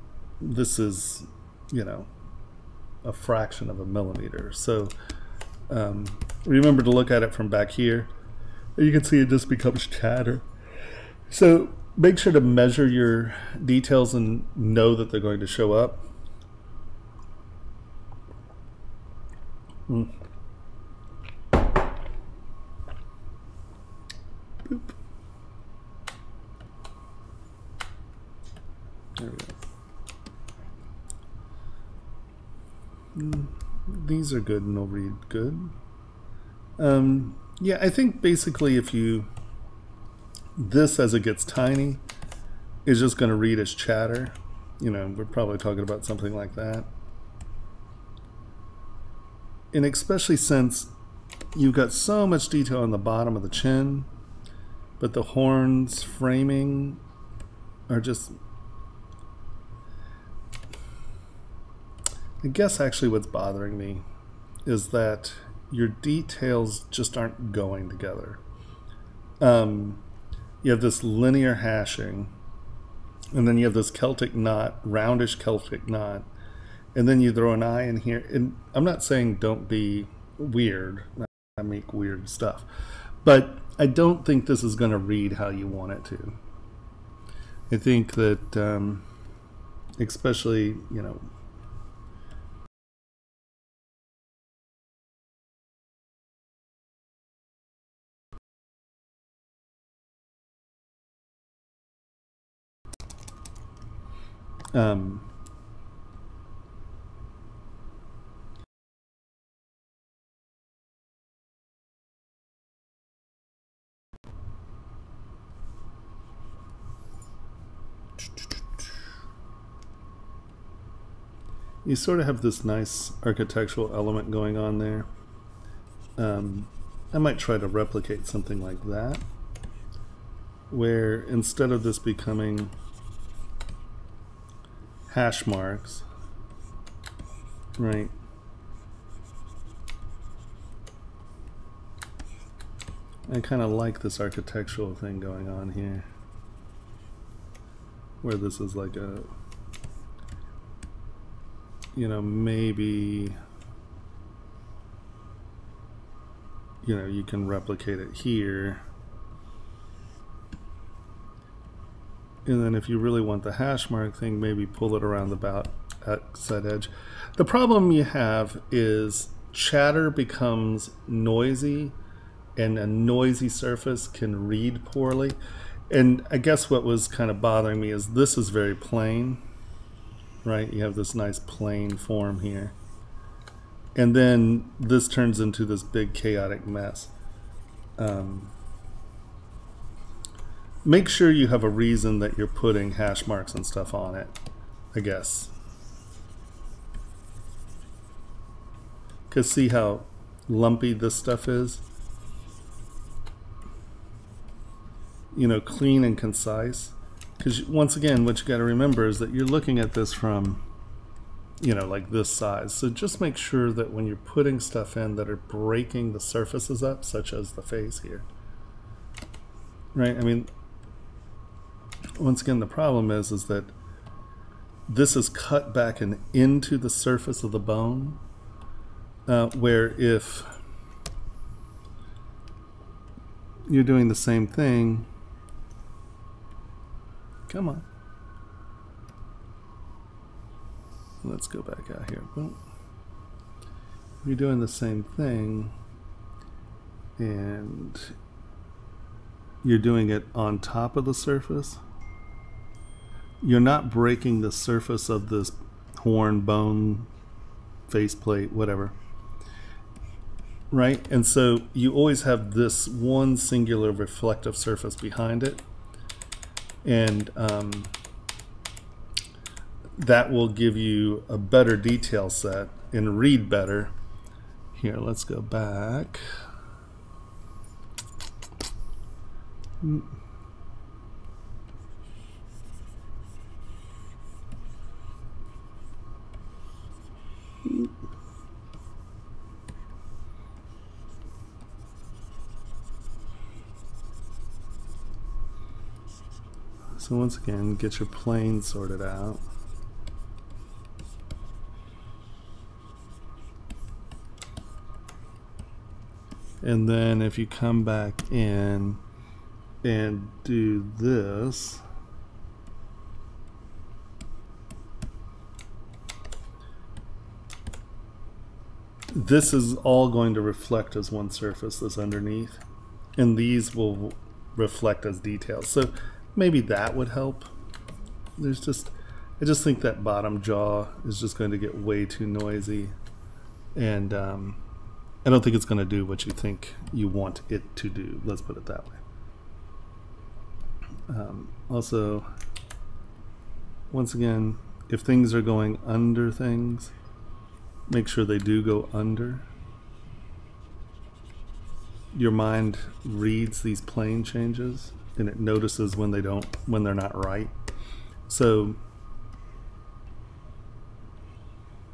A: this is, you know, a fraction of a millimeter. So remember to look at it from back here. You can see it just becomes chatter. So make sure to measure your details and know that they're going to show up. Boop. There we go. These are good and they'll read good. Yeah, I think basically if you, this as it gets tiny is just going to read as chatter. You know, we're probably talking about something like that. And especially since you've got so much detail on the bottom of the chin, but the horns framing are just, I guess actually what's bothering me is that your details just aren't going together. You have this linear hashing, and then you have this Celtic knot, roundish Celtic knot, and then you throw an eye in here. And I'm not saying don't be weird. I make weird stuff. But I don't think this is going to read how you want it to. I think that, especially, you know, you sort of have this nice architectural element going on there. I might try to replicate something like that, where instead of this becoming hash marks, right, I kind of like this architectural thing going on here, where this is like a, you know, maybe, you know, you can replicate it here. And then if you really want the hash mark thing, maybe pull it around the outside edge. The problem you have is chatter becomes noisy, and a noisy surface can read poorly. And I guess what was kind of bothering me is this is very plain, right? You have this nice plain form here. And then this turns into this big chaotic mess. Make sure you have a reason that you're putting hash marks and stuff on it, I guess. Because see how lumpy this stuff is? You know, clean and concise. Because once again, what you got to remember is that you're looking at this from, you know, like this size. So just make sure that when you're putting stuff in that are breaking the surfaces up, such as the face here, right? I mean, once again, the problem is that this is cut back and into the surface of the bone, where if you're doing the same thing, come on, let's go back out here. Boom. You're doing the same thing and you're doing it on top of the surface, you're not breaking the surface of this horn, bone, faceplate, whatever, right? And so you always have this one singular reflective surface behind it, and that will give you a better detail set and read better. Here, let's go back. So once again, get your plane sorted out. And then if you come back in and do this, this is all going to reflect as one surface, this underneath, and these will reflect as details. So maybe that would help. There's just, I just think that bottom jaw is just going to get way too noisy, and I don't think it's going to do what you think you want it to do. Let's put it that way. Also, once again, if things are going under things, make sure they do go under. Your mind reads these plane changes and it notices when they're not right. So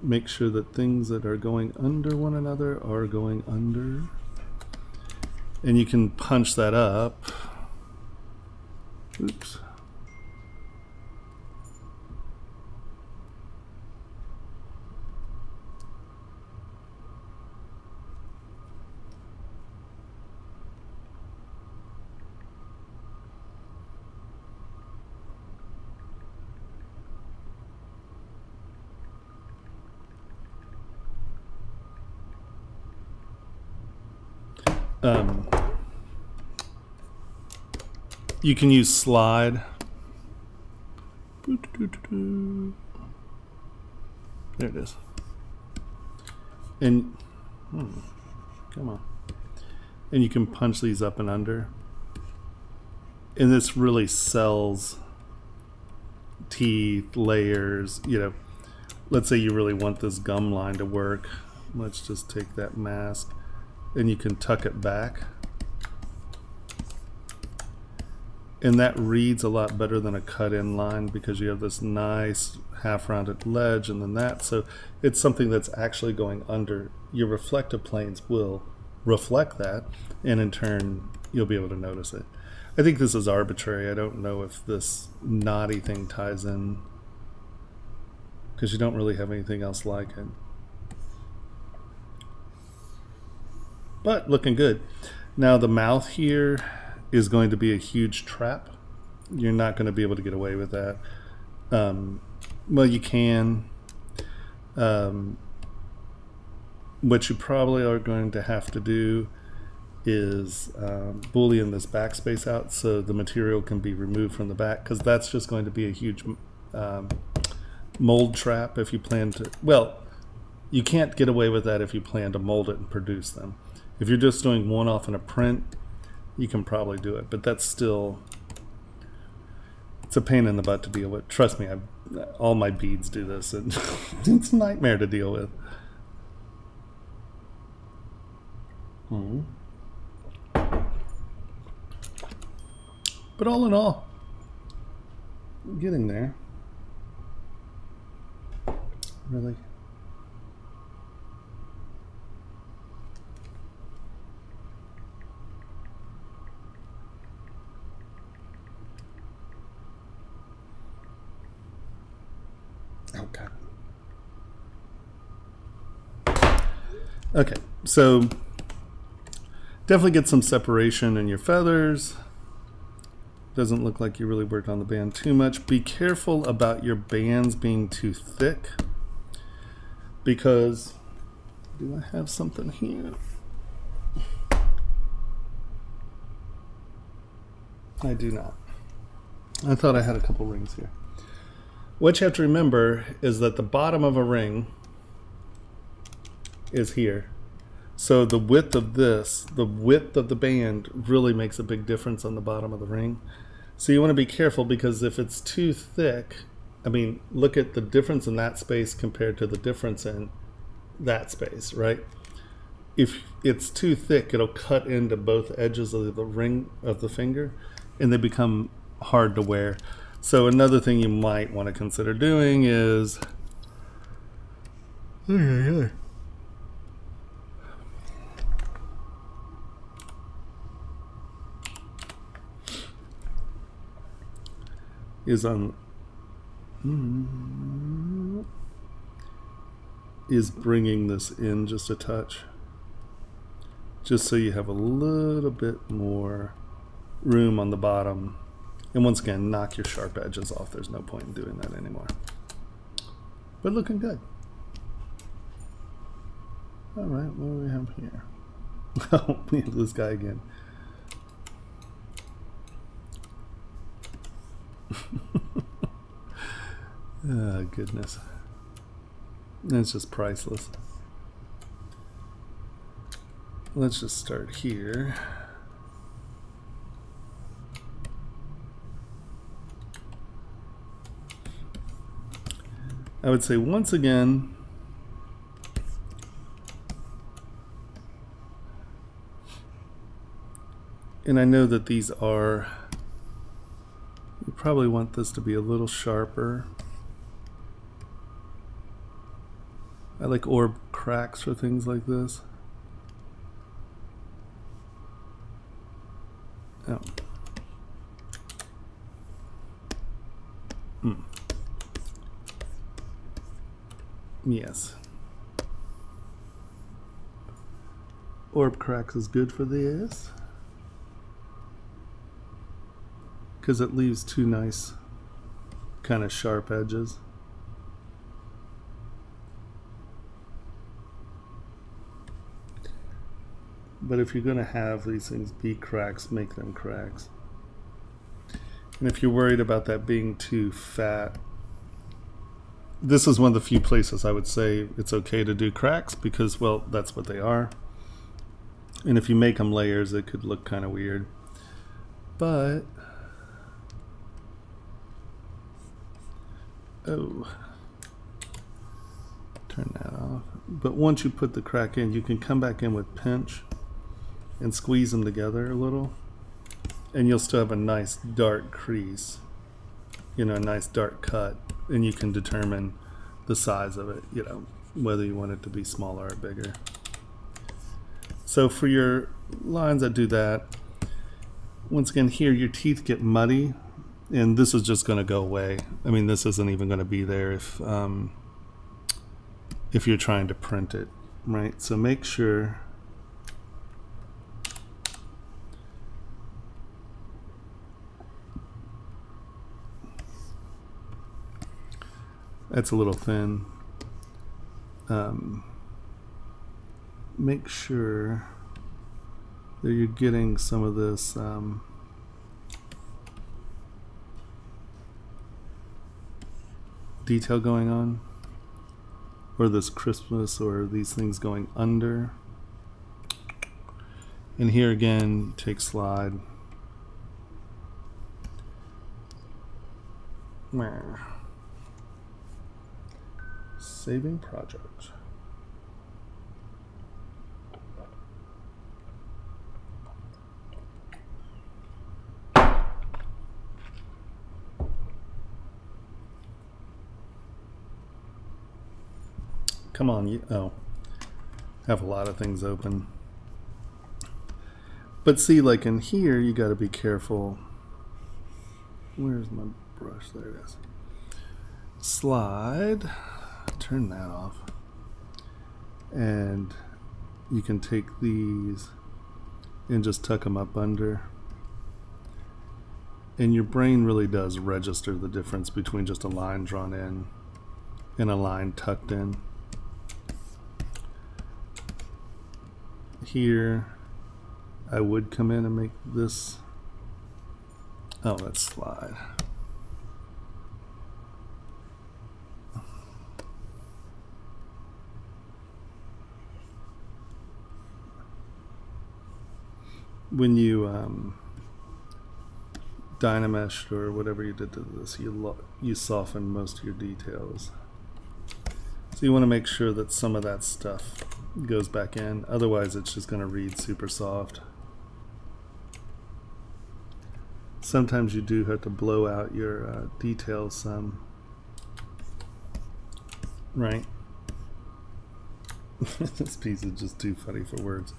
A: make sure that things that are going under one another are going under, and you can punch that up. Oops. You can use slide. There it is. And come on. And you can punch these up and under. And this really sells teeth, layers, you know. Let's say you really want this gum line to work. Let's just take that mask and you can tuck it back. And that reads a lot better than a cut-in line because you have this nice half-rounded ledge and then that. So it's something that's actually going under. Your reflective planes will reflect that, and in turn, you'll be able to notice it. I think this is arbitrary. I don't know if this knotty thing ties in because you don't really have anything else like it. But looking good. Now the mouth here is going to be a huge trap. You're not going to be able to get away with that. Well, you can. What you probably are going to have to do is boolean this backspace out so the material can be removed from the back, because that's just going to be a huge mold trap if you plan to. Well, you can't get away with that if you plan to mold it and produce them. If you're just doing one-off in a print, you can probably do it, but that's still, it's a pain in the butt to deal with. Trust me, all my beads do this, and it's a nightmare to deal with. But all in all, I'm getting there. Really. Okay. Okay, so definitely get some separation in your feathers. Doesn't look like you really worked on the band too much. Be careful about your bands being too thick, because, do I have something here? I do not. I thought I had a couple rings here. What you have to remember is that the bottom of a ring is here. So the width of this, the width of the band really makes a big difference on the bottom of the ring. So you want to be careful, because if it's too thick, I mean, look at the difference in that space compared to the difference in that space, right? If it's too thick, it'll cut into both edges of the ring of the finger, and they become hard to wear. So another thing you might want to consider doing is bringing this in just a touch, just so you have a little bit more room on the bottom. And once again, knock your sharp edges off. There's no point in doing that anymore. But looking good. All right, what do we have here? Oh, we have this guy again. Oh, goodness. It's just priceless. Let's just start here. I would say once again, and I know that these are, you probably want this to be a little sharper. I like orb cracks for things like this. Oh. Yes. Orb cracks is good for this, because it leaves two nice kind of sharp edges. But if you're going to have these things be cracks, make them cracks. And if you're worried about that being too fat, this is one of the few places I would say it's okay to do cracks because, well, that's what they are. And if you make them layers, it could look kind of weird. But, oh, turn that off. But once you put the crack in, you can come back in with pinch and squeeze them together a little, and you'll still have a nice dark crease, you know, a nice dark cut, and you can determine the size of it, you know, whether you want it to be smaller or bigger. So for your lines that do that, once again here your teeth get muddy, and this is just going to go away. I mean, this isn't even going to be there if you're trying to print it, right? So make sure that's a little thin. Make sure that you're getting some of this detail going on, or this crispness, or these things going under. And here again, take slide. Saving project. Come on, you, oh, have a lot of things open. But see, like in here, you got to be careful. Where's my brush? There it is. Slide. Turn that off, and you can take these and just tuck them up under, and your brain really does register the difference between just a line drawn in and a line tucked in. Here I would come in and make this, oh, let's slide. When you Dynamesh or whatever you did to this, you soften most of your details. So you want to make sure that some of that stuff goes back in, otherwise it's just going to read super soft. Sometimes you do have to blow out your details some, right? This piece is just too funny for words.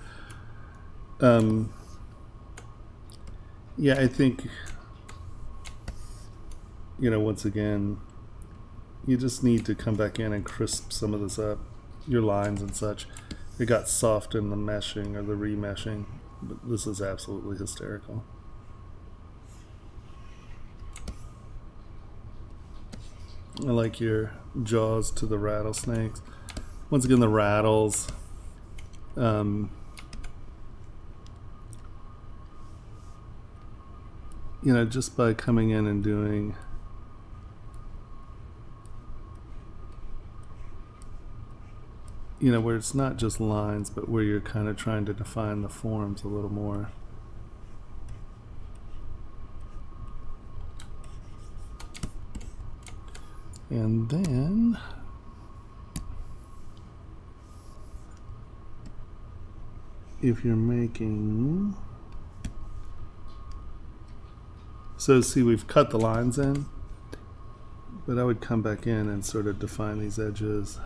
A: Yeah, I think, you know, once again, you just need to come back in and crisp some of this up, your lines and such. It got soft in the meshing or the remeshing, but this is absolutely hysterical. I like your jaws to the rattlesnakes. Once again, the rattles, you know, just by coming in and doing you know, where it's not just lines, but where you're kind of trying to define the forms a little more. And then if you're making, so see, we've cut the lines in, but I would come back in and sort of define these edges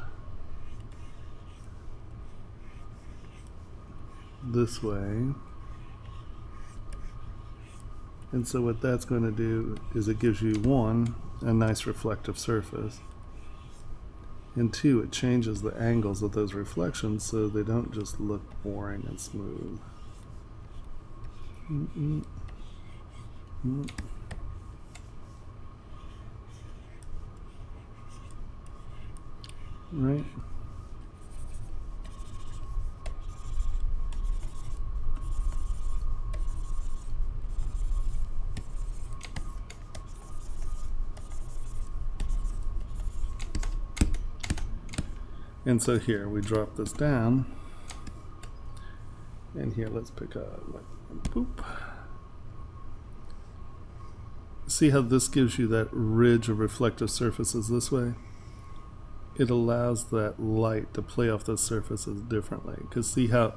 A: this way. And so what that's going to do is it gives you, one, a nice reflective surface, and two, it changes the angles of those reflections so they don't just look boring and smooth. Right? And so here we drop this down, and here let's pick up like boop. See how this gives you that ridge of reflective surfaces this way? It allows that light to play off those surfaces differently. Because see how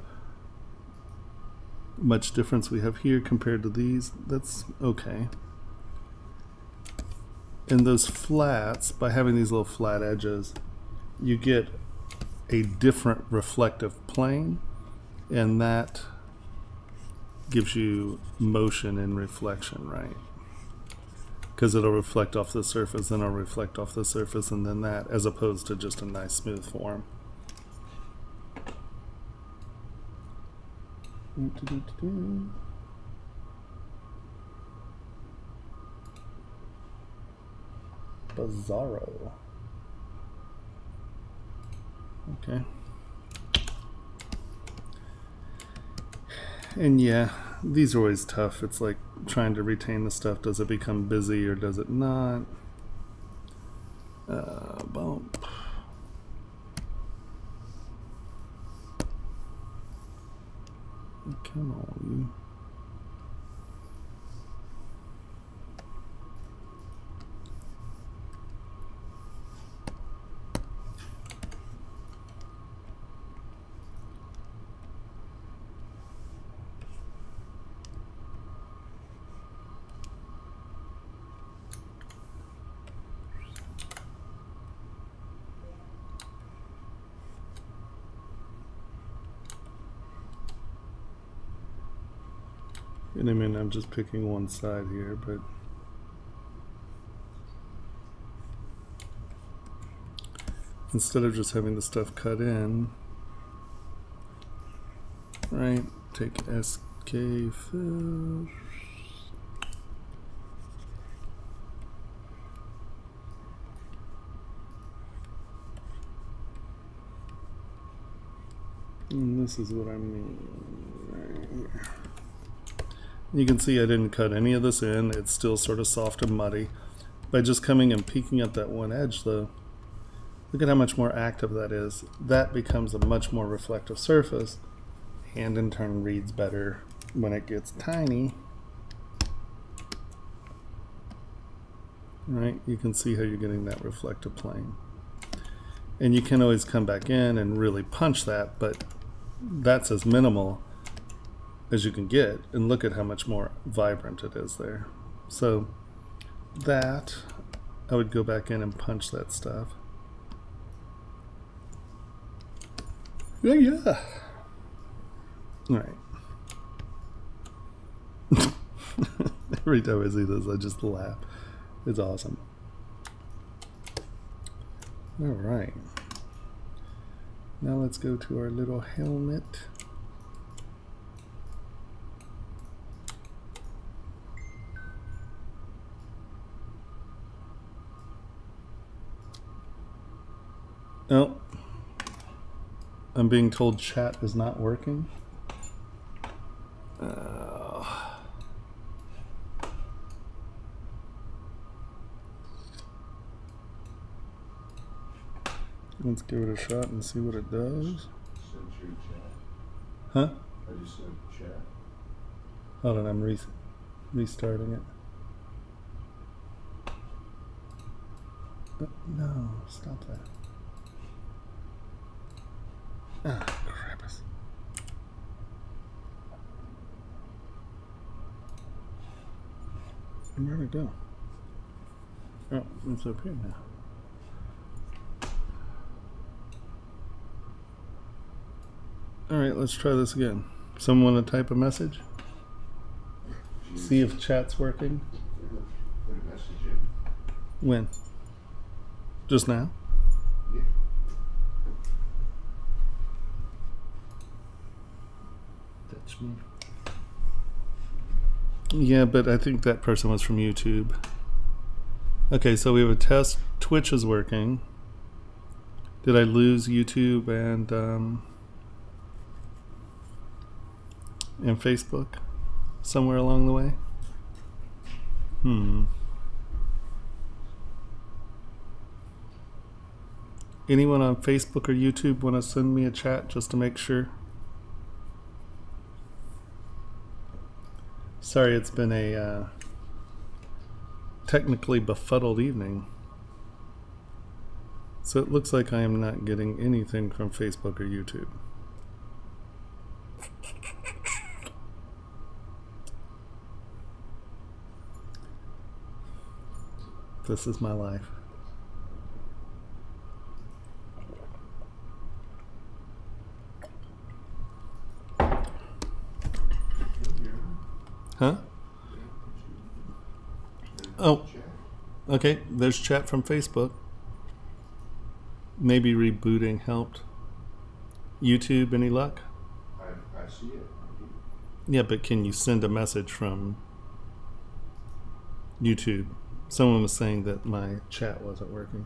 A: much difference we have here compared to these? That's okay. And those flats, by having these little flat edges, you get a different reflective plane, and that gives you motion and reflection, right? Because it'll reflect off the surface, then it'll reflect off the surface, and then that, as opposed to just a nice smooth form. Bizarro. Okay. And yeah, these are always tough. It's like trying to retain the stuff. Does it become busy or does it not? Bump. Come on, you. And I mean, I'm just picking one side here, but instead of just having the stuff cut in, right, take SK fill. And this is what I mean right here. You can see I didn't cut any of this in. It's still sort of soft and muddy. By just coming and peeking at that one edge though, look at how much more active that is. That becomes a much more reflective surface, and in turn reads better when it gets tiny. Right? You can see how you're getting that reflective plane. And you can always come back in and really punch that, but that's as minimal as you can get, and look at how much more vibrant it is there. So that, I would go back in and punch that stuff. Yeah. All right. Every time I see this, I just laugh. It's awesome. All right. Now let's go to our little helmet. Oh, I'm being told chat is not working. Let's give it a shot and see what it does. Huh?
C: I just said chat.
A: Hold on, I'm restarting it. No, stop that. Ah, crap. Where'd it go? Oh, it's up here now. Alright, let's try this again. Someone want to type a message? See if chat's working?
C: Put a message in.
A: When? Just now?
C: Yeah.
A: Touch me. Yeah, but I think that person was from YouTube. Okay, so we have a test. Twitch is working. Did I lose YouTube and Facebook somewhere along the way? Anyone on Facebook or YouTube want to send me a chat just to make sure? Sorry, it's been a technically befuddled evening. So it looks like I am not getting anything from Facebook or YouTube. This is my life. Huh? Oh, okay. There's chat from Facebook. Maybe rebooting helped. YouTube, any luck?
C: I see it.
A: Yeah, but can you send a message from YouTube? Someone was saying that my chat wasn't working.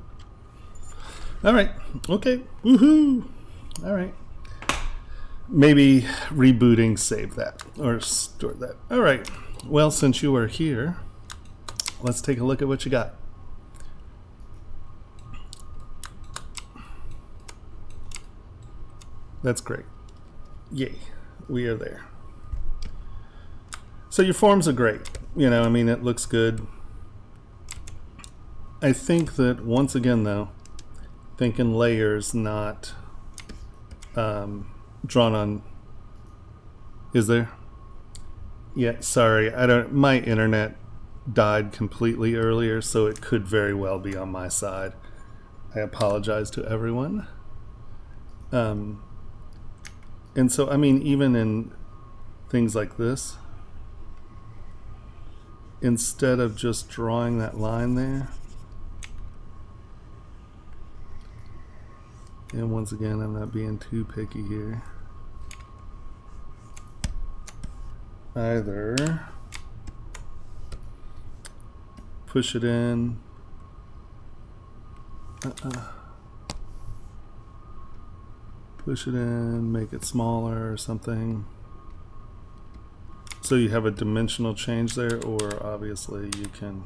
A: All right. Okay. Woohoo. All right. Maybe rebooting saved that or stored that. All right. Well, since you are here, let's take a look at what you got. That's great. Yay. We are there. So your forms are great. You know, I mean, it looks good. I think that once again, though, think in layers, not drawn on. Is there? Yeah, sorry. I don't. My internet died completely earlier, so it could very well be on my side. I apologize to everyone. And so, I mean, even in things like this, instead of just drawing that line there, and once again, I'm not being too picky here, either push it in, push it in, make it smaller or something, so you have a dimensional change there, or obviously you can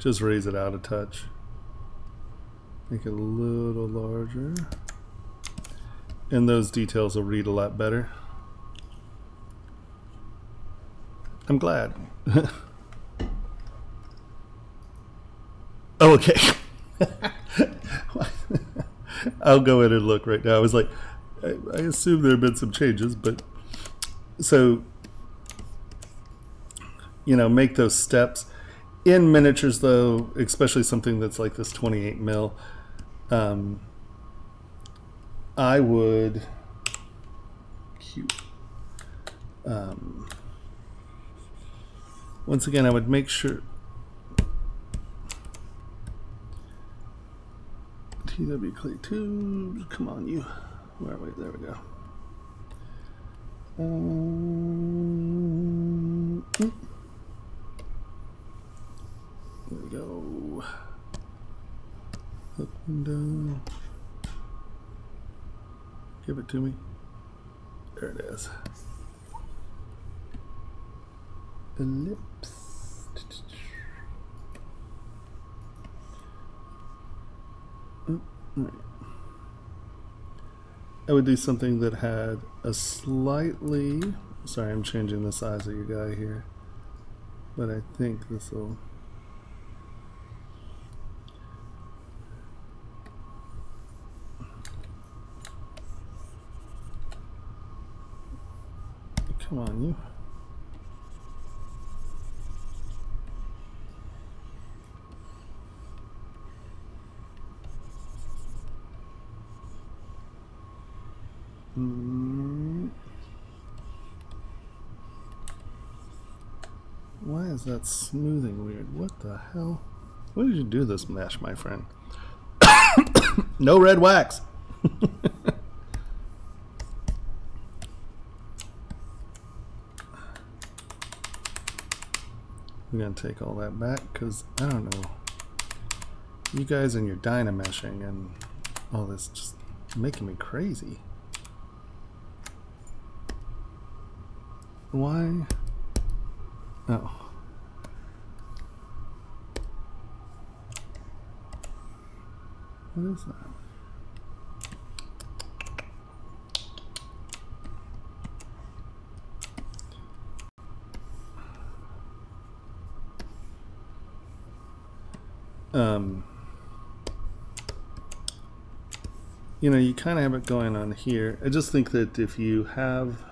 A: just raise it out a touch, make it a little larger, and those details will read a lot better. I'm glad. Oh, okay. I'll go in and look right now. I was like, I assume there have been some changes, but so, you know, make those steps. In miniatures, though, especially something that's like this 28 mil, I would, cute. Once again, I would make sure, TW Clay Tubes, come on you, where are we? There we go. There we go. Hook window. Give it to me. There it is. Ellipse. Right. I would do something that had a slightly, sorry, I'm changing the size of your guy here, but I think this will, come on you. Why is that smoothing weird? What the hell? What did you do this mesh, my friend? No red wax. We're gonna take all that back because I don't know. You guys and your dynameshing and all this just making me crazy. Why? Oh. What is that? You know, you kind of have it going on here. I just think that if you have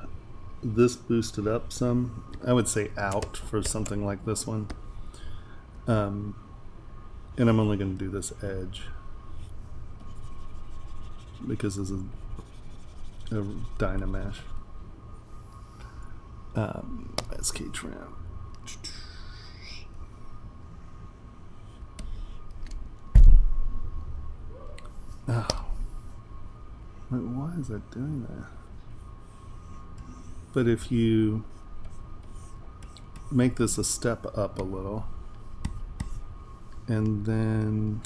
A: this boosted up some, I would say out for something like this one. And I'm only going to do this edge because this is a Dynamesh. SK trim. Oh. Wait, why is that doing that? But if you make this a step up a little, and then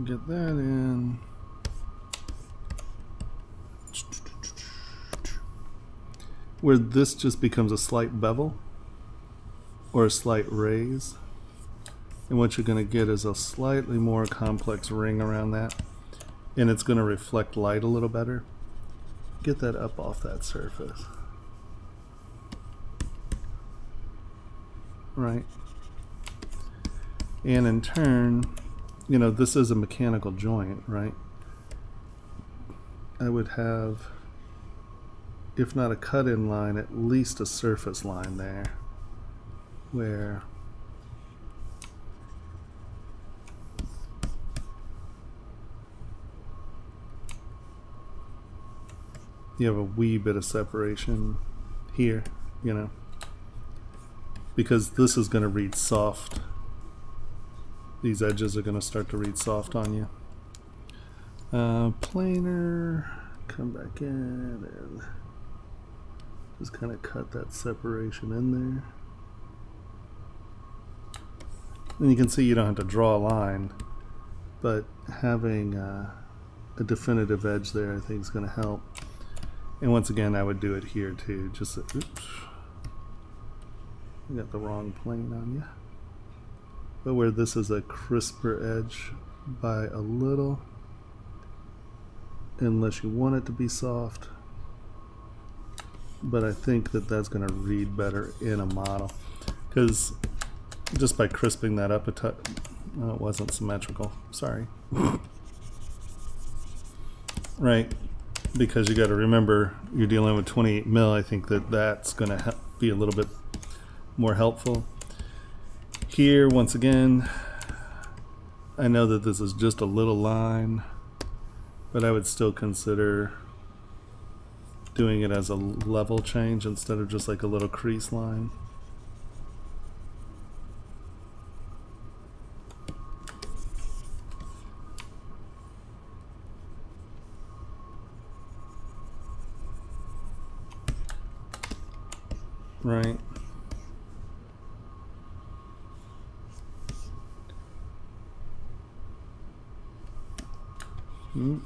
A: get that in, where this just becomes a slight bevel or a slight raise, and what you're going to get is a slightly more complex ring around that, and it's going to reflect light a little better. Get that up off that surface, right? And in turn, you know, this is a mechanical joint, right? I would have, if not a cut-in line, at least a surface line there, where you have a wee bit of separation here, you know, because this is going to read soft. These edges are going to start to read soft on you. Planer, come back in and just kind of cut that separation in there. And you can see you don't have to draw a line, but having a definitive edge there I think is going to help. And once again, I would do it here too. Just, oops, I got the wrong plane on you. But where this is a crisper edge by a little, unless you want it to be soft. But I think that that's going to read better in a model, because just by crisping that up a touch, oh, it wasn't symmetrical. Sorry. Right. Because you got to remember you're dealing with 28 mil. I think that that's going to be a little bit more helpful. Here, once again, I know that this is just a little line, but I would still consider doing it as a level change instead of just like a little crease line. Right. Hmm.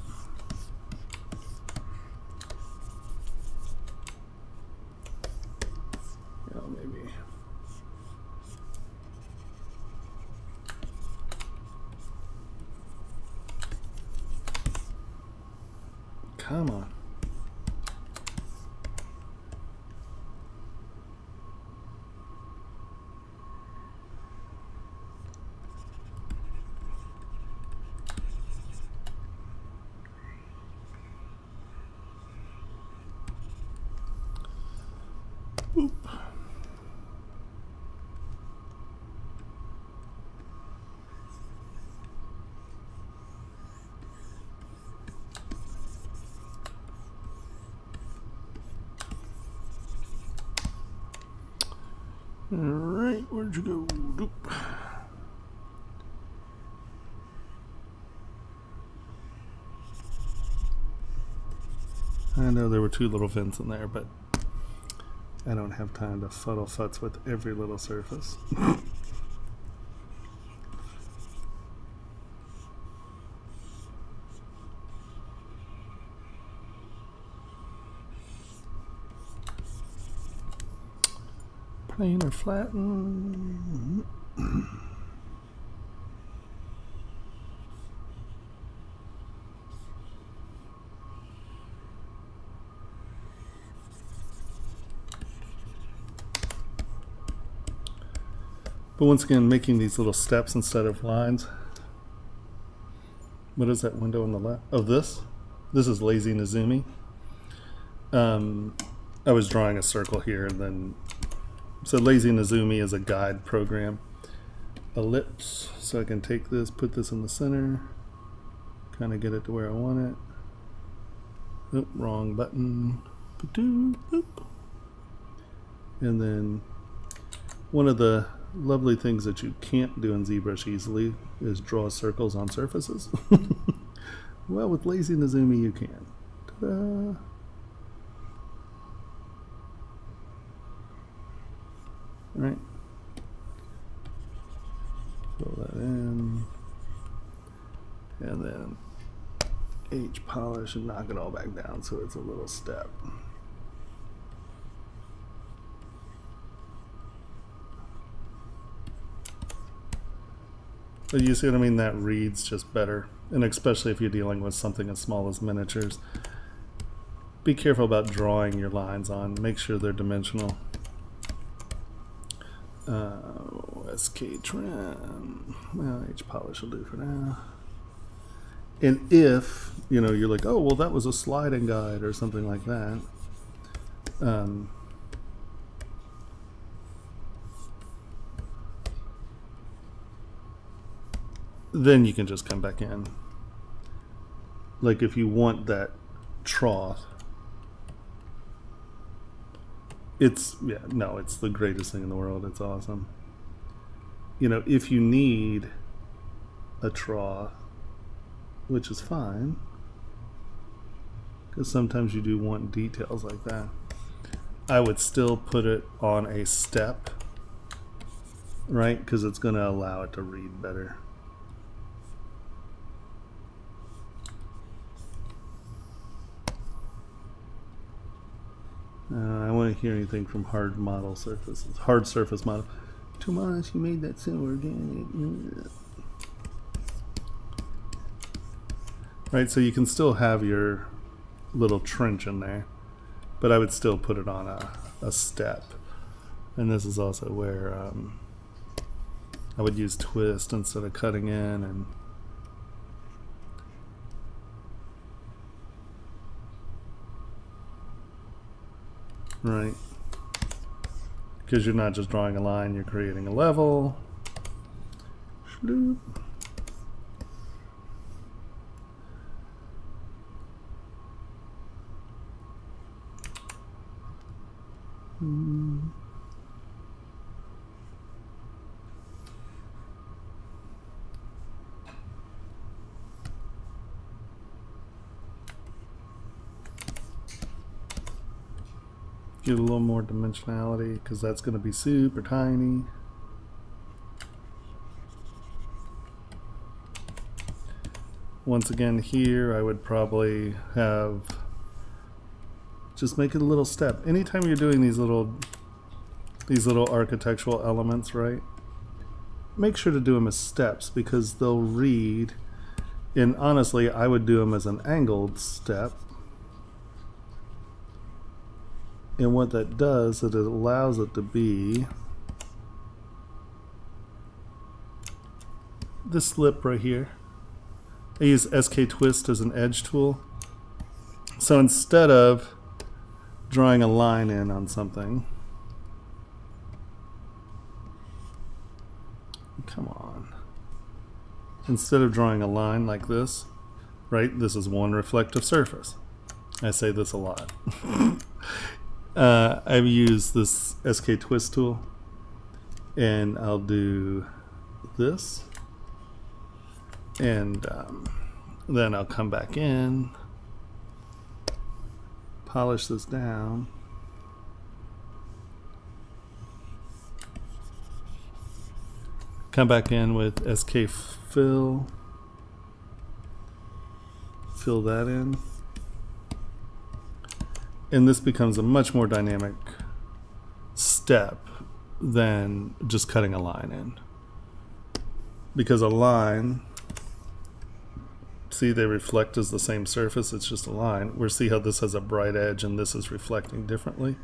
A: Yeah, maybe. Come on. Oop. All right, where'd you go? Doop. I know there were two little vents in there, but I don't have time to fuddle futz with every little surface. plane or flatten. But once again, making these little steps instead of lines. What is that window on the left? Oh, this? This is Lazy Nezumi. I was drawing a circle here, and then so Lazy Nezumi is a guide program. Ellipse, so I can take this, put this in the center, kind of get it to where I want it. Oop, wrong button. Boop. And then one of the lovely things that you can't do in ZBrush easily is draw circles on surfaces. Well, with Lazy Nezumi you can. Ta-da! Alright. Fill that in. And then H polish and knock it all back down so it's a little step. But you see what I mean? That reads just better. And especially if you're dealing with something as small as miniatures. Be careful about drawing your lines on. Make sure they're dimensional. SK trim. Well, H polish will do for now. And if, you know, you're like, oh, well, that was a sliding guide or something like that. Then you can just come back in. Like if you want that trough, it's, yeah, no, it's the greatest thing in the world. It's awesome. You know, if you need a trough, which is fine, because sometimes you do want details like that, I would still put it on a step, right? Because it's going to allow it to read better. I want to hear anything from hard model surfaces. Hard surface model. Tomas, you made that so organic. Right, so you can still have your little trench in there, but I would still put it on a step. And this is also where I would use twist instead of cutting in, and right, because you're not just drawing a line, you're creating a level. Shloop. Get a little more dimensionality because that's going to be super tiny. Once again, here I would probably have just make it a little step. Anytime you're doing these little architectural elements, right? Make sure to do them as steps because they'll read. And honestly, I would do them as an angled step. And what that does is it allows it to be this lip right here. I use SK Twist as an edge tool. So instead of drawing a line in on something, come on. Instead of drawing a line like this, right? This is one reflective surface. I say this a lot. I've used this SK Twist tool, and I'll do this, and then I'll come back in, polish this down, come back in with SK Fill, fill that in. And this becomes a much more dynamic step than just cutting a line in. Because a line, see, they reflect as the same surface, it's just a line. We'll see how this has a bright edge and this is reflecting differently.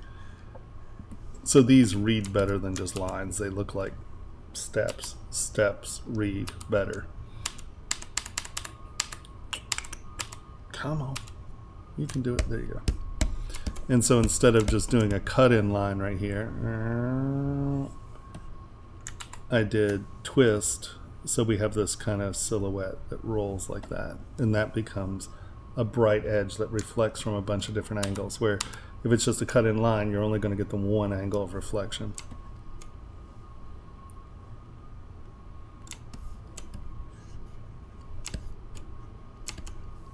A: So these read better than just lines. They look like steps. Steps read better. Come on. You can do it. There you go. And so instead of just doing a cut-in line right here, I did twist. So we have this kind of silhouette that rolls like that. And that becomes a bright edge that reflects from a bunch of different angles, where if it's just a cut-in line, you're only going to get the one angle of reflection.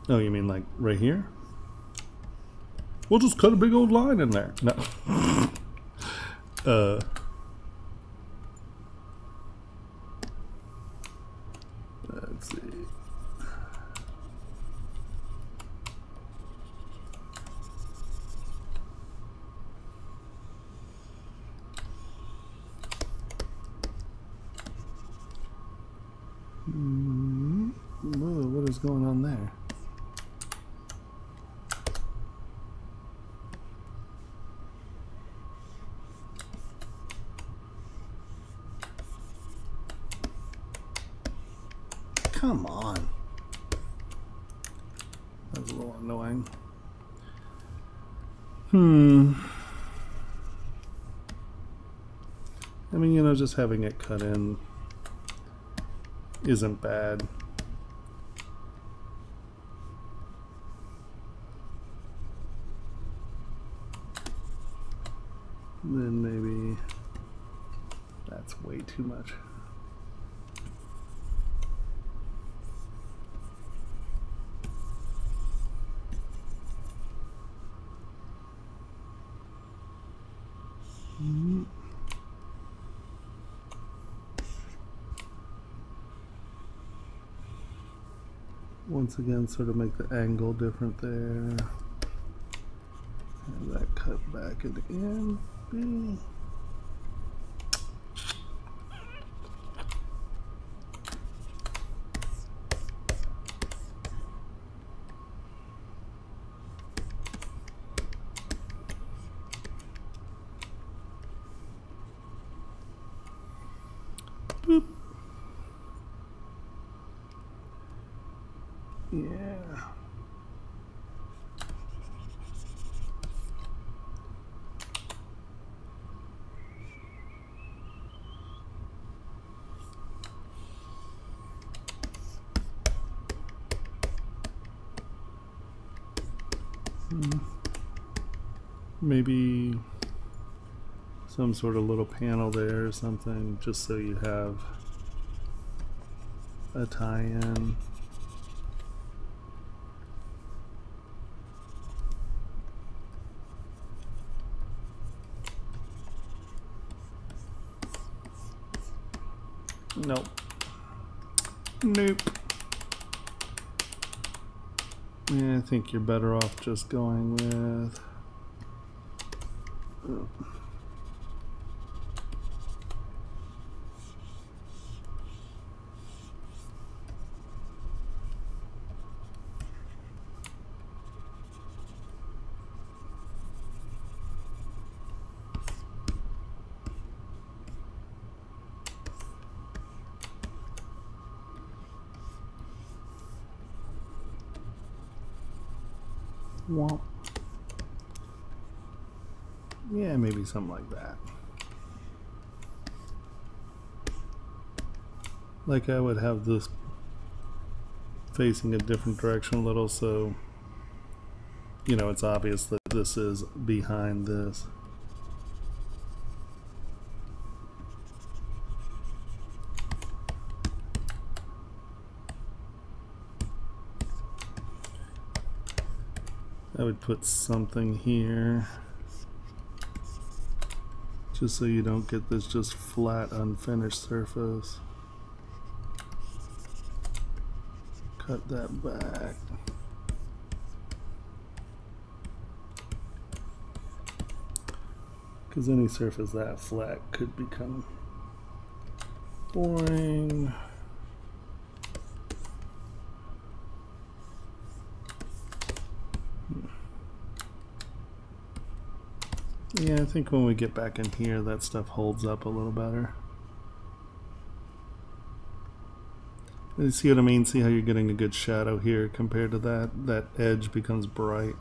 A: Oh, you mean like right here? We'll just cut a big old line in there. No. Let's see. Whoa, what is going on there? Come on. That was a little annoying. I mean, you know, just having it cut in isn't bad. Then maybe that's way too much. Once again, sort of make the angle different there. And that cut back at the end. Boop. Yeah. Maybe some sort of little panel there or something, just so you have a tie-in. Nope. Nope. Yeah, I think you're better off just going with... Oh. Womp. Yeah, maybe something like that. Like I would have this facing a different direction a little, so you know it's obvious that this is behind this. I would put something here just so you don't get this just flat unfinished surface. Cut that back. Because any surface that flat could become boring. Yeah, I think when we get back in here, that stuff holds up a little better. You see what I mean? See how you're getting a good shadow here compared to that? That edge becomes bright.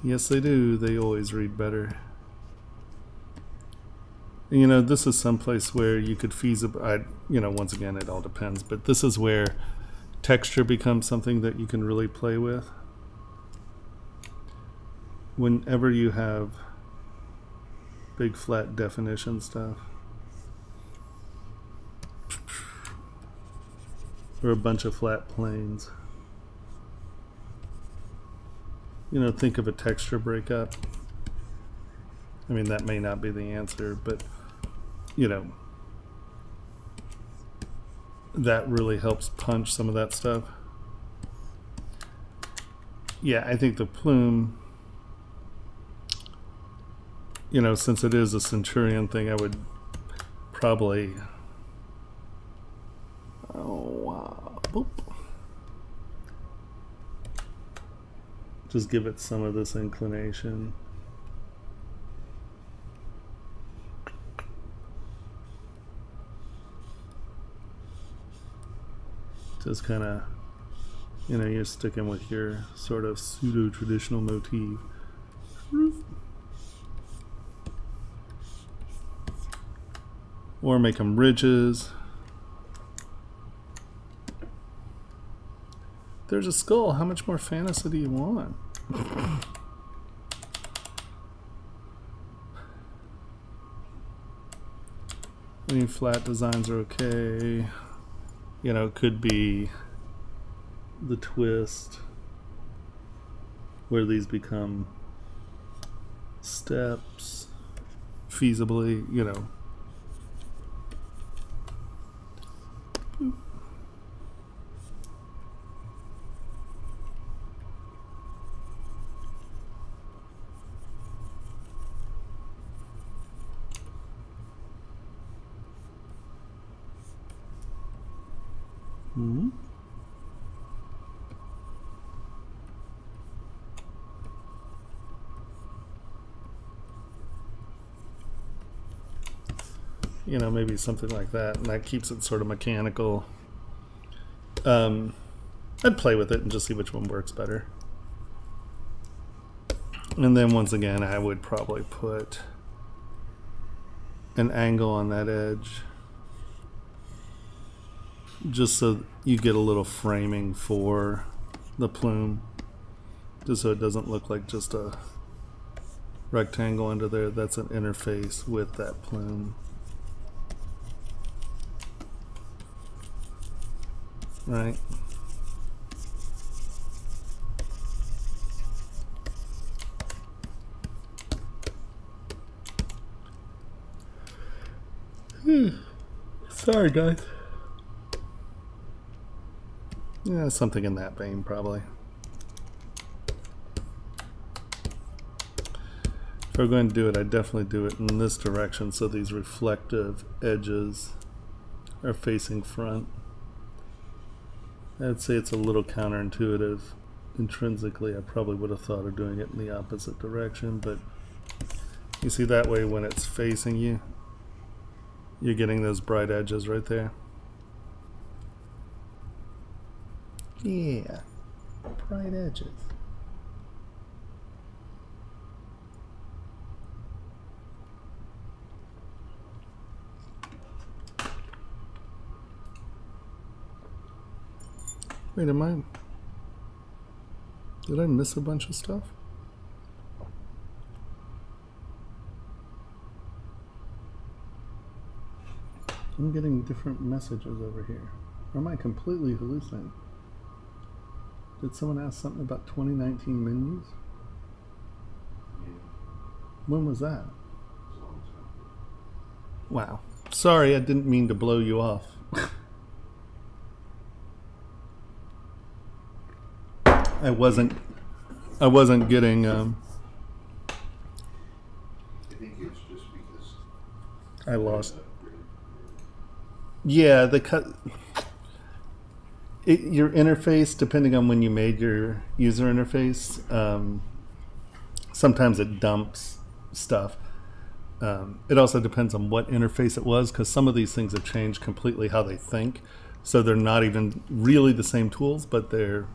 A: Yes, they do. They always read better. And, you know, this is someplace where you could feasibly, you know, once again, it all depends, but this is where texture becomes something that you can really play with. Whenever you have big flat definition stuff, or a bunch of flat planes, you know, think of a texture breakup. I mean, that may not be the answer, but you know, that really helps punch some of that stuff. Yeah, I think the plume, you know, since it is a Centurion thing, I would probably, boop, just give it some of this inclination. Just kind of, you know, you're sticking with your sort of pseudo-traditional motif. Or make them ridges. There's a skull. How much more fantasy do you want? I mean, flat designs are okay. You know, it could be the twist where these become steps, feasibly, you know. You know, maybe something like that, and that keeps it sort of mechanical. I'd play with it and just see which one works better. And then once again, I would probably put an angle on that edge, just so you get a little framing for the plume, just so it doesn't look like just a rectangle under there. That's an interface with that plume. Right. Sorry, guys. Yeah, something in that vein, probably. If we're going to do it, I'd definitely do it in this direction, so these reflective edges are facing front. I'd say it's a little counterintuitive. Intrinsically, I probably would have thought of doing it in the opposite direction, but you see that way when it's facing you, you're getting those bright edges right there. Yeah, bright edges. Wait, did I miss a bunch of stuff? I'm getting different messages over here. Or am I completely hallucinating? Did someone ask something about 2019 menus?
C: Yeah.
A: When was that?
C: It's a long time ago.
A: Wow. Sorry, I didn't mean to blow you off. I wasn't I wasn't getting.
C: I think it's just because
A: I lost.
C: upgrade.
A: Yeah, the cut. Your interface, depending on when you made your user interface, sometimes it dumps stuff. It also depends on what interface it was, because some of these things have changed completely how they think. So they're not even really the same tools, but they're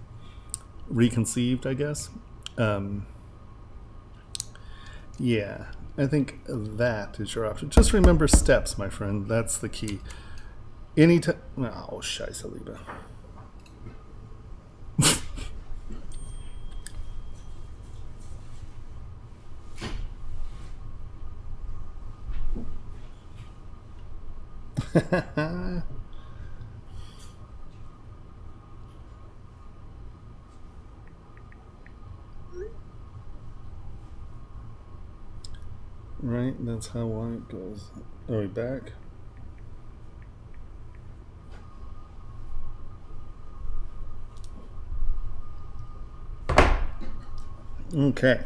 A: reconceived, I guess. Yeah, I think that is your option. Just remember steps, my friend. That's the key. Anytime. Oh, scheiße, Liebe. Right, that's how white goes. Are we back? Okay.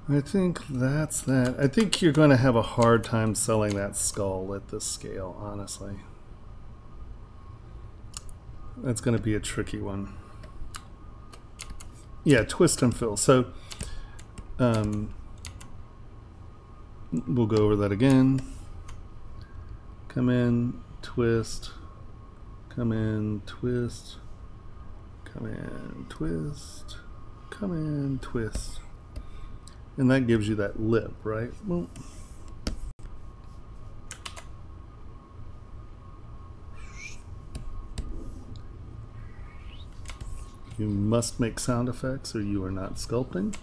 A: I think that's that. I think you're going to have a hard time selling that skull at this scale, honestly. That's going to be a tricky one. Yeah, twist and fill. So we'll go over that again. Come in, twist, come in, twist, come in, twist, come in, twist. And that gives you that lip, right? Well, you must make sound effects or you are not sculpting.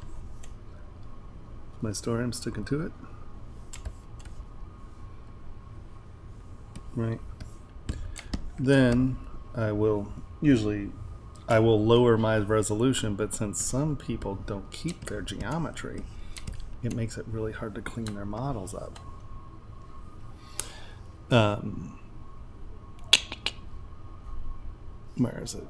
A: My story, I'm sticking to it. Right. Then I will lower my resolution, but since some people don't keep their geometry, it makes it really hard to clean their models up. Where is it?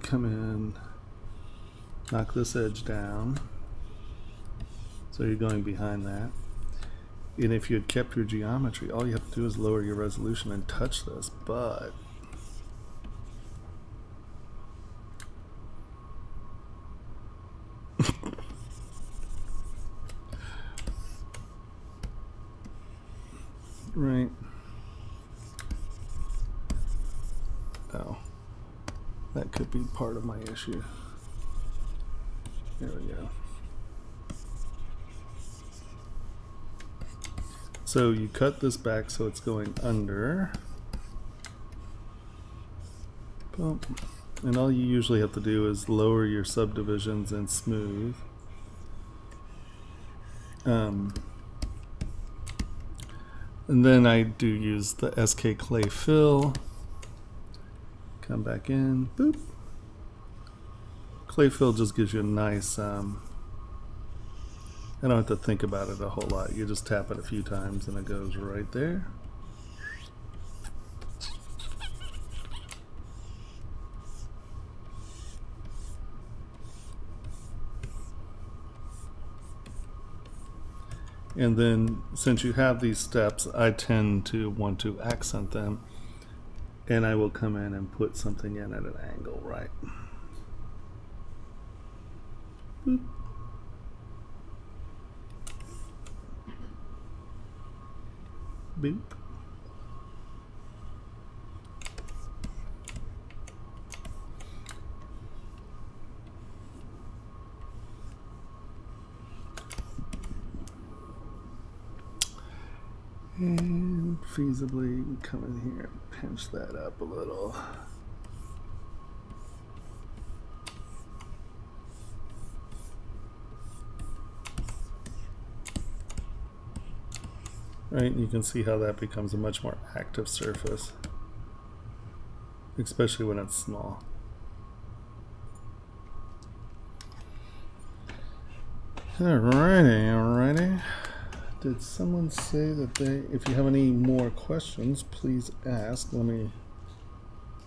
A: Come in, knock this edge down. So you're going behind that. And if you had kept your geometry, all you have to do is lower your resolution and touch this, but right. Oh, that could be part of my issue. There we go. So you cut this back so it's going under. Boom. And all you usually have to do is lower your subdivisions and smooth. And then I do use the SK Clay Fill. Come back in, boop. Clay Fill just gives you a nice, I don't have to think about it a whole lot. You just tap it a few times and it goes right there. And then since you have these steps, I tend to want to accent them, and I will come in and put something in at an angle, right? Boop. Boop. And feasibly come in here and pinch that up a little. Right, you can see how that becomes a much more active surface, especially when it's small. Alrighty, alrighty. Did someone say that if you have any more questions, please ask. Let me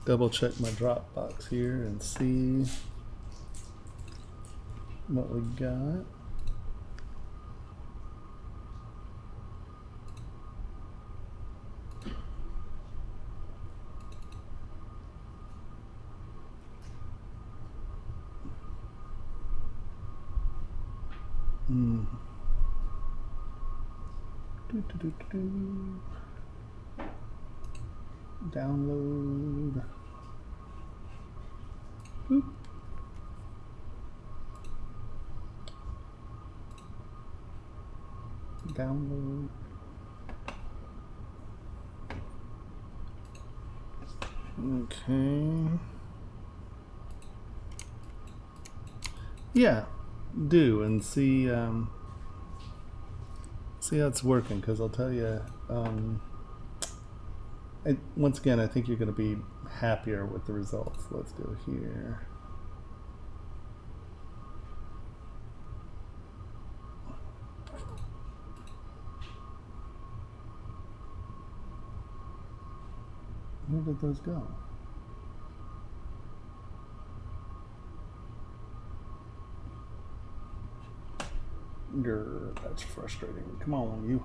A: double check my Dropbox here and see what we got. Download. Boop. Download. Okay. Yeah, do and see see how it's working, because I'll tell you, once again, I think you're going to be happier with the results. Let's go here. Where did those go? Grr, that's frustrating. Come on, you.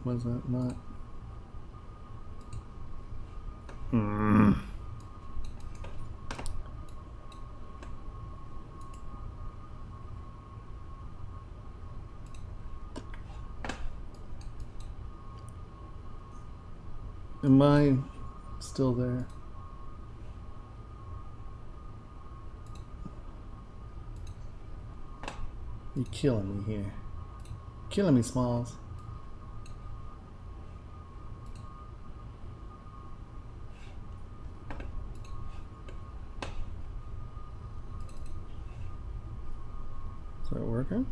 A: Was that not? Am I still there? You're killing me here. Killing me, Smalls. Is that working?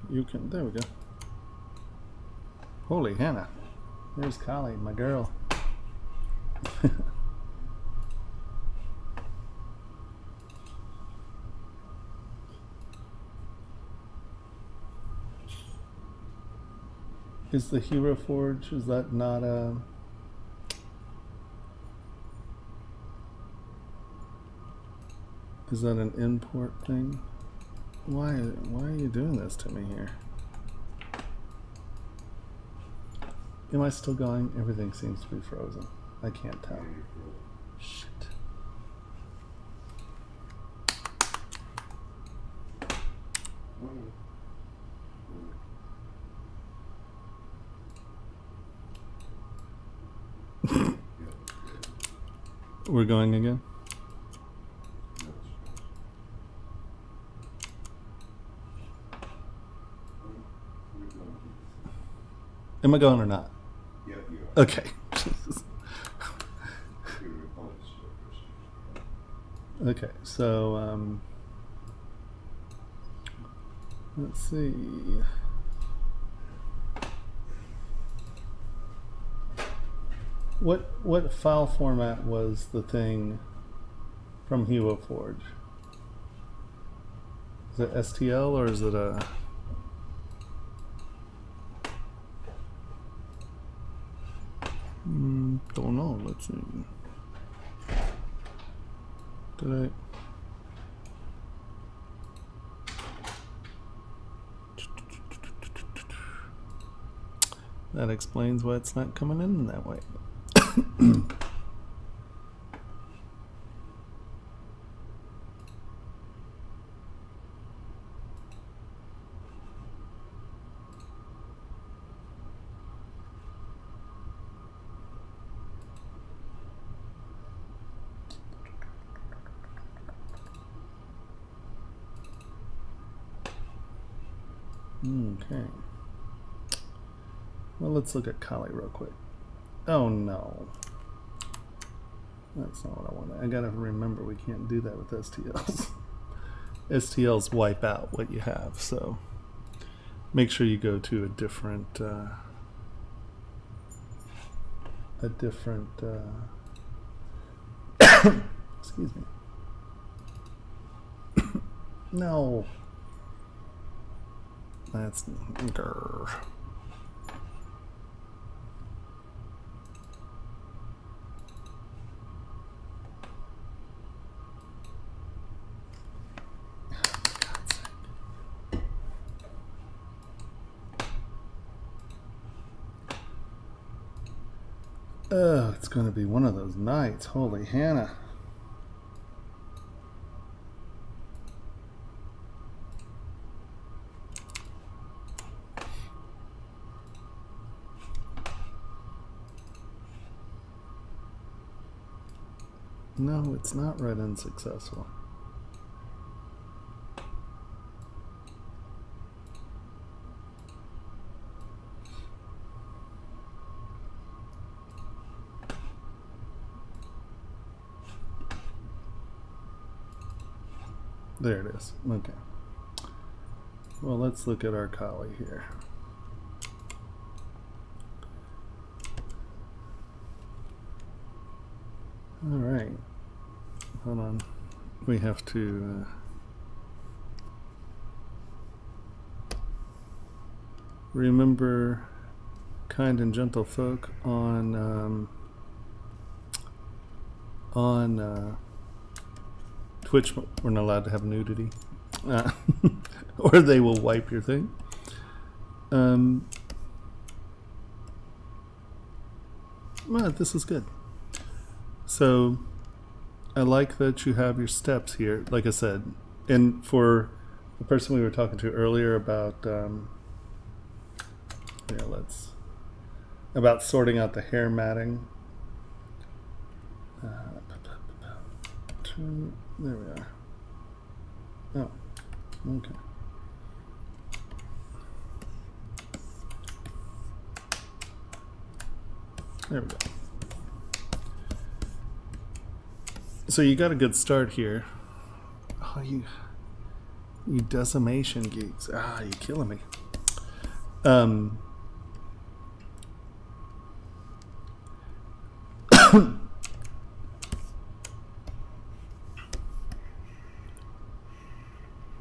A: You can, there we go. Holy Hannah. There's Collie, my girl. Is the Hero Forge, is that not a... Is that an import thing? Why are you doing this to me here? Am I still going? Everything seems to be frozen. I can't tell. Shit. We're going again? Am I going or not?
C: Yep, you are.
A: Okay. Jesus. Okay, so let's see. What file format was the thing from Hero Forge? Is it STL or is it a... don't know. Let's see. Did I? That explains why it's not coming in that way. Okay. Well, let's look at Kali real quick. Oh no. That's not what I wanted. I gotta remember we can't do that with STLs. STLs wipe out what you have, so make sure you go to a different a different, excuse me. No. That's, grr. Oh, it's going to be one of those nights. Holy Hannah. No, it's not red and successful. There it is. Okay. Well, let's look at our collie here. All right. Hold on. We have to remember kind and gentle folk on Twitch. We're not allowed to have nudity, or they will wipe your thing. Well, this is good. So I like that you have your steps here, like I said. And for the person we were talking to earlier about about sorting out the hair matting. There we are. Oh, okay. There we go. So you got a good start here. Oh, you decimation geeks. Ah, you're killing me.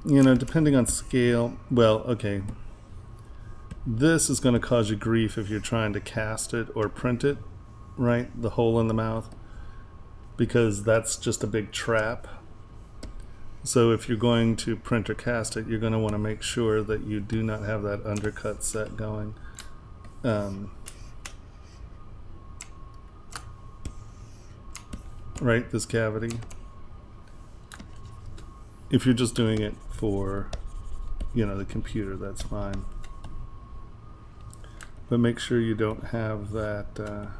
A: You know, depending on scale, well, okay. This is going to cause you grief if you're trying to cast it or print it, right? The hole in the mouth. Because that's just a big trap. So if you're going to print or cast it, you're going to want to make sure that you do not have that undercut set going. Right, this cavity. If you're just doing it for, you know, the computer, that's fine. But make sure you don't have that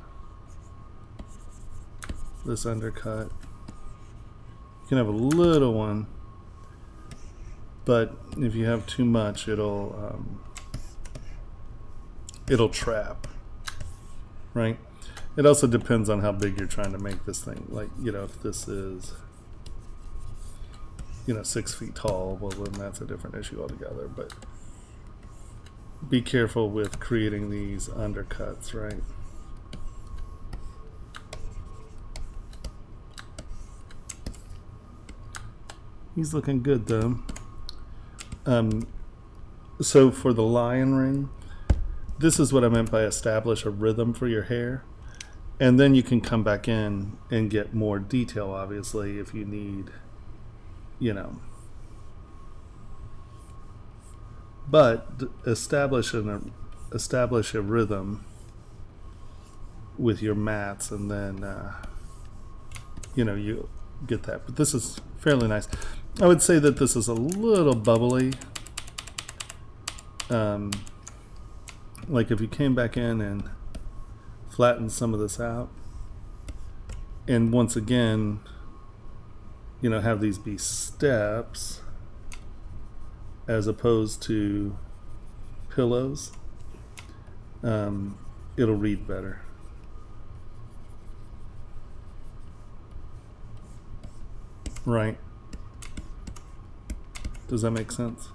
A: this undercut. You can have a little one, but if you have too much, it'll trap, right? It also depends on how big you're trying to make this thing. Like, you know, if this is, you know, 6 feet tall, well, then that's a different issue altogether. But be careful with creating these undercuts, right? He's looking good though. So for the lion ring, this is what I meant by establish a rhythm for your hair. And then you can come back in and get more detail, obviously, if you need, you know. But establish a rhythm with your mats, and then, you know, you get that. But this is fairly nice. I would say that this is a little bubbly. Like if you came back in and flattened some of this out, and once again, you know, have these be steps as opposed to pillows, it'll read better. Right? Does that make sense?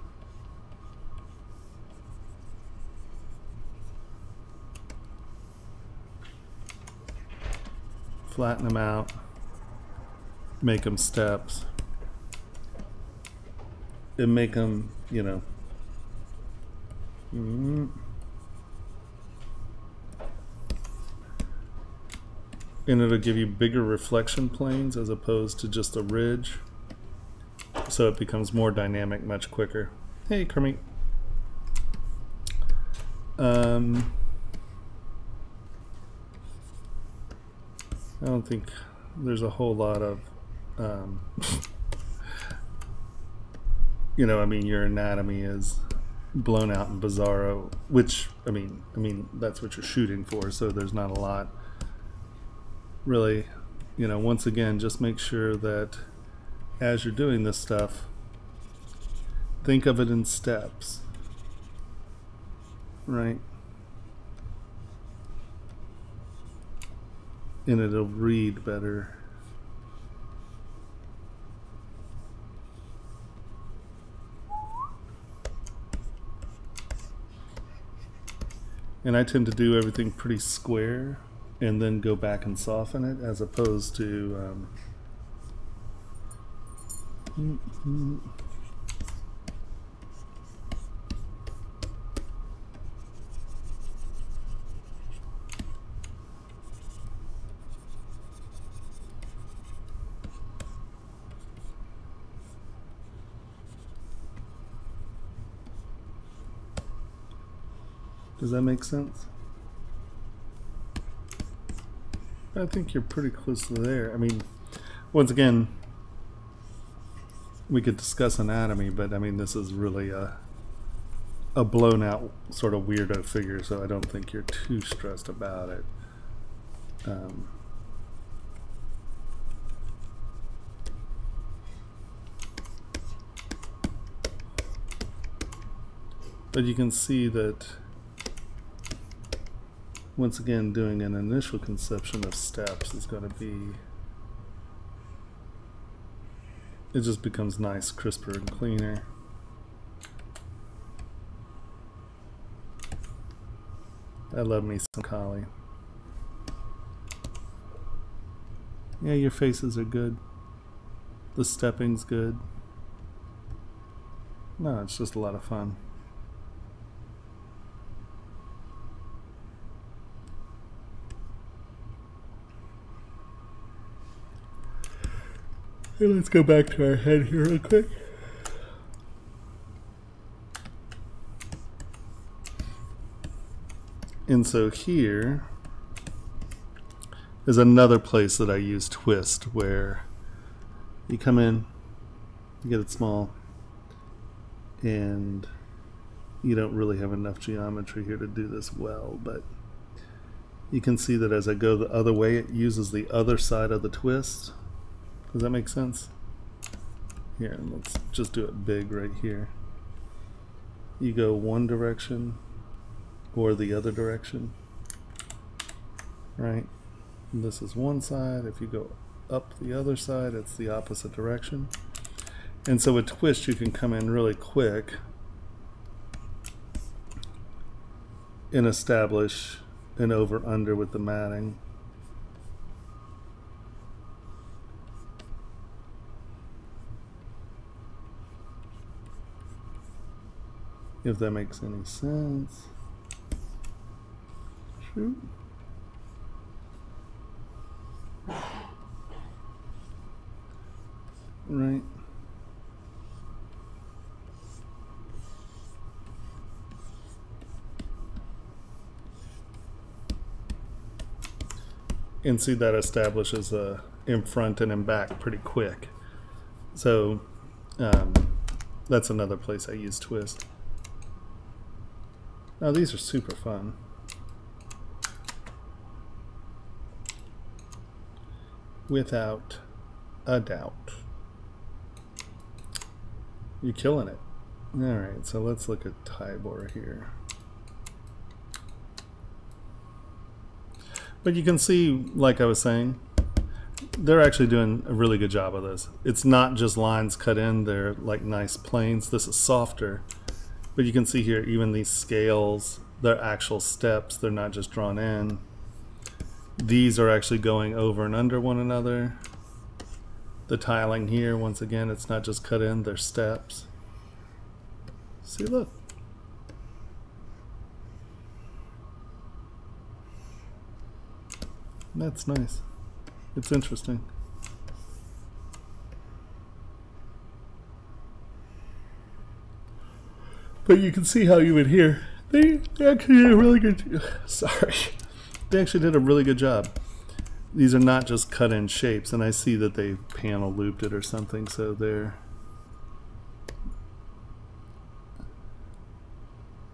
A: flatten them out, make them steps, and make them, you know, and it'll give you bigger reflection planes as opposed to just a ridge, so it becomes more dynamic much quicker. Hey Kermit. I don't think there's a whole lot of you know, I mean, your anatomy is blown out in Bizarro, which I mean that's what you're shooting for, so there's not a lot really, you know. Once again, just make sure that as you're doing this stuff, think of it in steps, right? And it'll read better. And I tend to do everything pretty square and then go back and soften it, as opposed to does that make sense? I think you're pretty close to there. I mean, once again, we could discuss anatomy, but I mean, this is really a blown out sort of weirdo figure, so I don't think you're too stressed about it. But you can see that once again, doing an initial conception of steps is going to be, it just becomes nice, crisper, and cleaner. I love me some Kali. Yeah, your faces are good. The stepping's good. No, it's just a lot of fun. Hey, let's go back to our head here real quick. And so here is another place that I use twist, where you come in, you get it small, and you don't really have enough geometry here to do this well, but you can see that as I go the other way, it uses the other side of the twist. Does that make sense? Here, let's just do it big right here. You go one direction or the other direction, right? And this is one side. If you go up the other side, it's the opposite direction. And so with twist, you can come in really quick and establish an over-under with the matting. If that makes any sense. Shoot. Right. And see, that establishes a in front and in back pretty quick. So that's another place I use twist. Now these are super fun. Without a doubt. You're killing it. Alright, so let's look at Tybor here. But you can see, like I was saying, they're actually doing a really good job of this. It's not just lines cut in, they're like nice planes. This is softer. But you can see here, even these scales, they're actual steps. They're not just drawn in. These are actually going over and under one another. The tiling here, once again, it's not just cut in, they're steps. See, look. That's nice. It's interesting. But you can see how you would hear. They actually did a really good. Sorry, they actually did a really good job. These are not just cut in shapes, and I see that they panel looped it or something. So they're,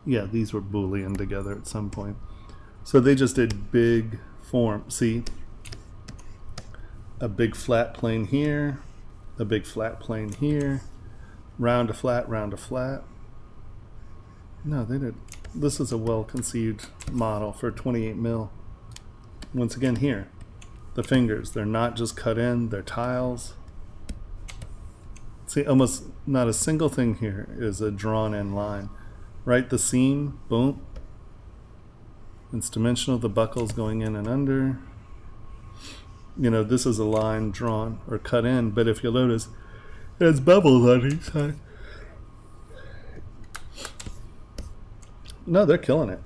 A: yeah, these were Boolean together at some point. So they just did big form. See, a big flat plane here, a big flat plane here, round to flat, round to flat. No, they did. This is a well-conceived model for 28 mil. Once again here, the fingers, they're not just cut in, they're tiles. See, almost not a single thing here is a drawn-in line. Right, the seam, boom. It's dimensional, the buckle's going in and under. You know, this is a line drawn or cut in, but if you notice, it has bubbles on each side. No, they're killing it.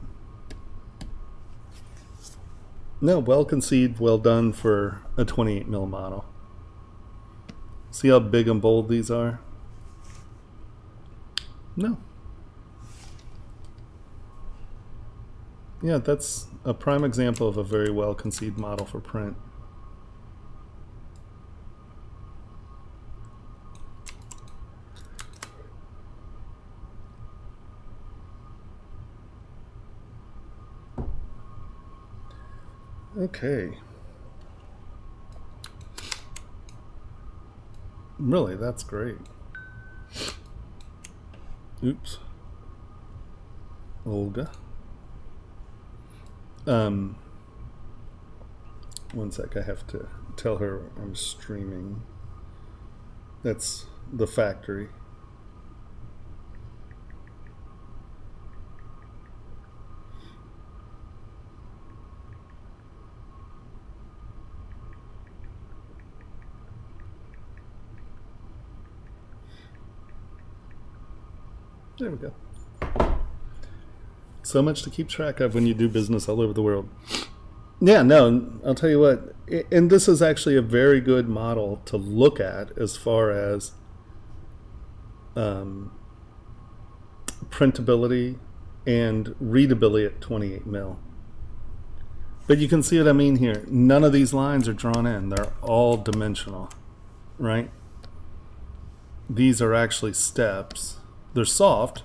A: No, well conceived, well done for a 28 mil model. See how big and bold these are? No. Yeah, that's a prime example of a very well conceived model for print. Okay. Really, that's great. Oops. Olga. One sec, I have to tell her I'm streaming. That's the factory. There we go. So much to keep track of when you do business all over the world. Yeah, no, I'll tell you what, and this is actually a very good model to look at as far as printability and readability at 28 mil. But you can see what I mean here. None of these lines are drawn in. They're all dimensional, right? These are actually steps. They're soft,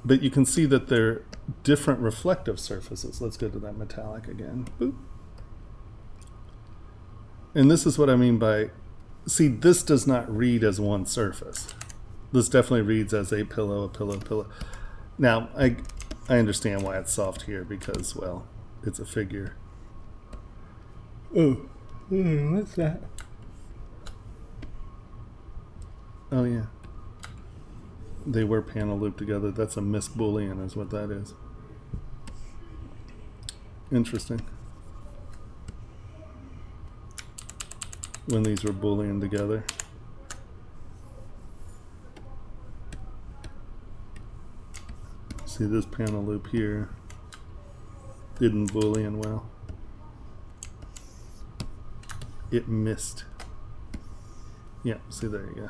A: but you can see that they're different reflective surfaces. Let's go to that metallic again. Boop. And this is what I mean by, see, this does not read as one surface. This definitely reads as a pillow, a pillow, a pillow. Now, I understand why it's soft here because, well, it's a figure. Oh, what's that? Oh, yeah. They were panel looped together. That's a Miss Boolean is what that is. Interesting. When these were Boolean together. See this panel loop here. Didn't Boolean well. It missed. Yeah, see there you go.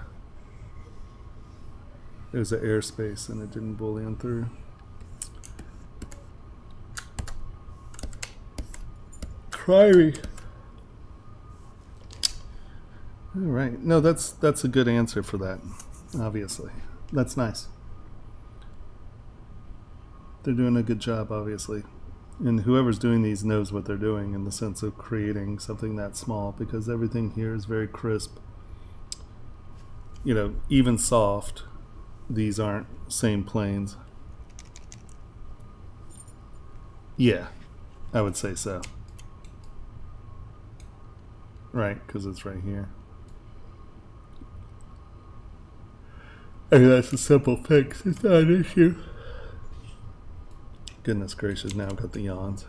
A: There's an airspace and it didn't Boolean through. Criery. All right. No, that's a good answer for that, obviously. That's nice. They're doing a good job, obviously. And whoever's doing these knows what they're doing in the sense of creating something that small, because everything here is very crisp. You know, even soft. These aren't same planes. Yeah, I would say so. Right, because it's right here. I mean, that's a simple fix. It's not an issue. Goodness gracious, now I've got the yawns.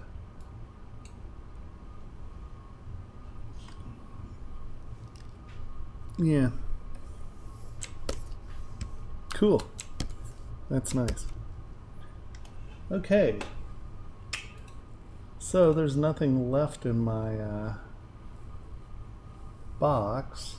A: Yeah. Cool. That's nice. Okay. So there's nothing left in my box.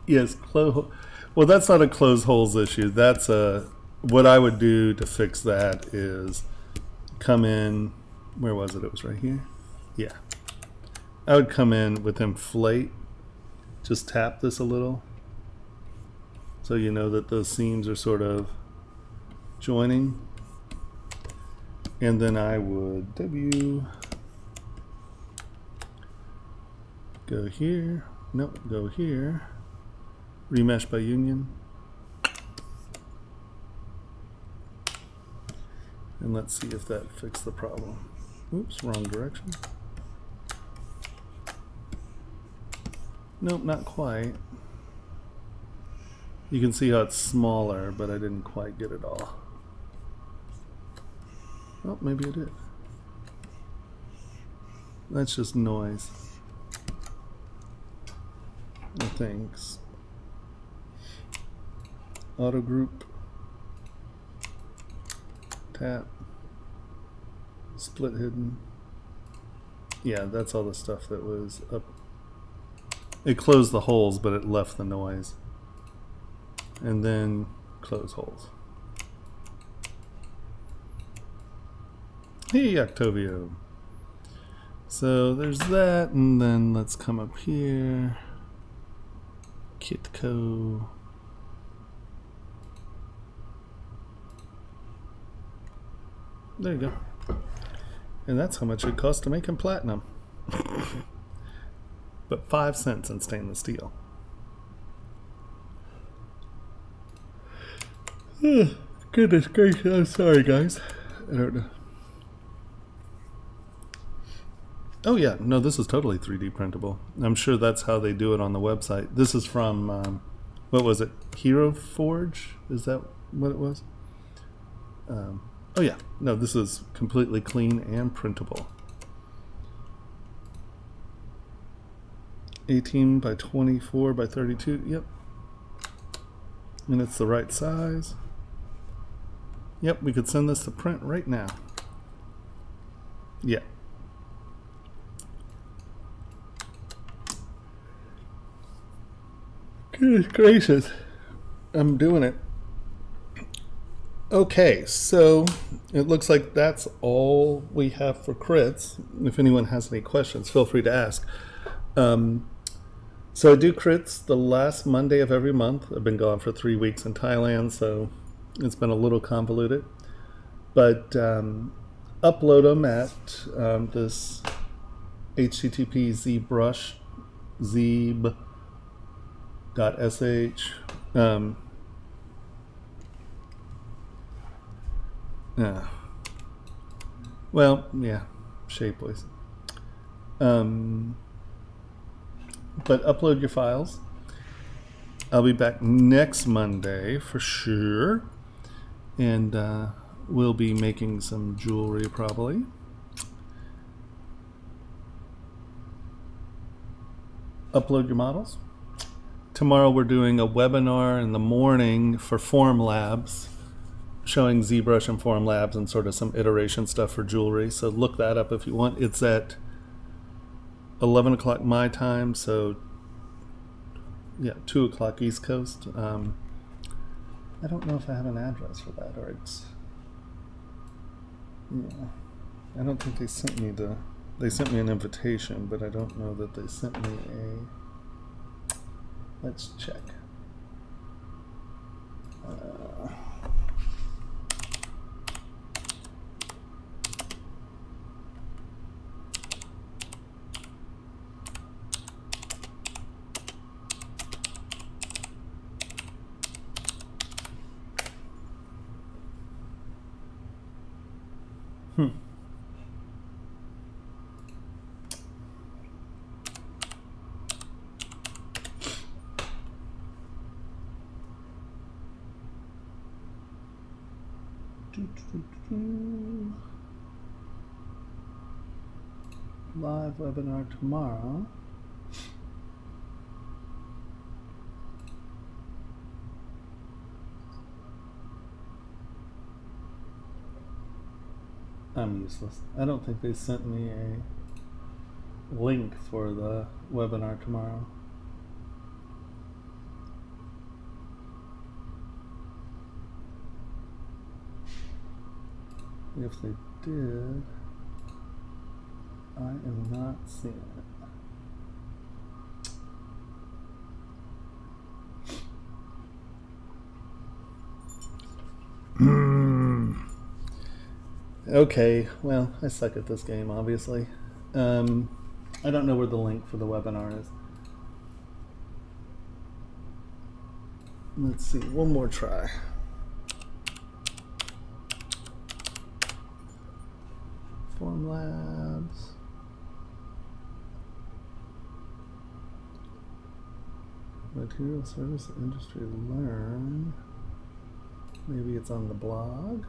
A: Yes, well, that's not a close holes issue. That's what I would do to fix that is come in, where was it? It was right here. Yeah. I would come in with inflate, just tap this a little so you know that those seams are sort of joining. And then I would go here, nope, go here, remesh by union. And let's see if that fixed the problem. Oops, wrong direction. Nope, not quite. You can see how it's smaller, but I didn't quite get it all. Oh, maybe it did. That's just noise. I think. Auto group. Tap. Split hidden. Yeah, that's all the stuff that was up. It closed the holes, but it left the noise. And then close holes. Hey, Octavio. So there's that, and then let's come up here. Kitco. There you go. And that's how much it costs to make him platinum. But 5 cents in stainless steel. Goodness gracious, I'm sorry guys. I don't know. Oh yeah, no, this is totally 3D printable. I'm sure that's how they do it on the website. This is from, what was it? Hero Forge? Is that what it was? Oh yeah, no, this is completely clean and printable. 18 by 24 by 32, yep. And it's the right size. Yep, we could send this to print right now. Yeah. Goodness gracious, I'm doing it. Okay, so it looks like that's all we have for crits. If anyone has any questions, feel free to ask. So I do crits the last Monday of every month. I've been gone for 3 weeks in Thailand, so it's been a little convoluted. But upload them at this HTTP ZBrush, zeb.sh. Well, yeah, Shapeless. But upload your files. I'll be back next Monday for sure. And we'll be making some jewelry probably. Upload your models. Tomorrow we're doing a webinar in the morning for Formlabs, showing ZBrush and Formlabs and sort of some iteration stuff for jewelry. So look that up if you want. It's at 11 o'clock my time, so yeah, 2 o'clock East Coast. I don't know if I have an address for that, or it's, yeah, I don't think they sent me they sent me an invitation, but I don't know that they sent me a, let's check. Live webinar tomorrow. I'm useless. I don't think they sent me a link for the webinar tomorrow. If they did, I am not seeing it. Okay, well, I suck at this game, obviously. I don't know where the link for the webinar is. Let's see, one more try. Form Labs. Material Service Industry Learn. Maybe it's on the blog.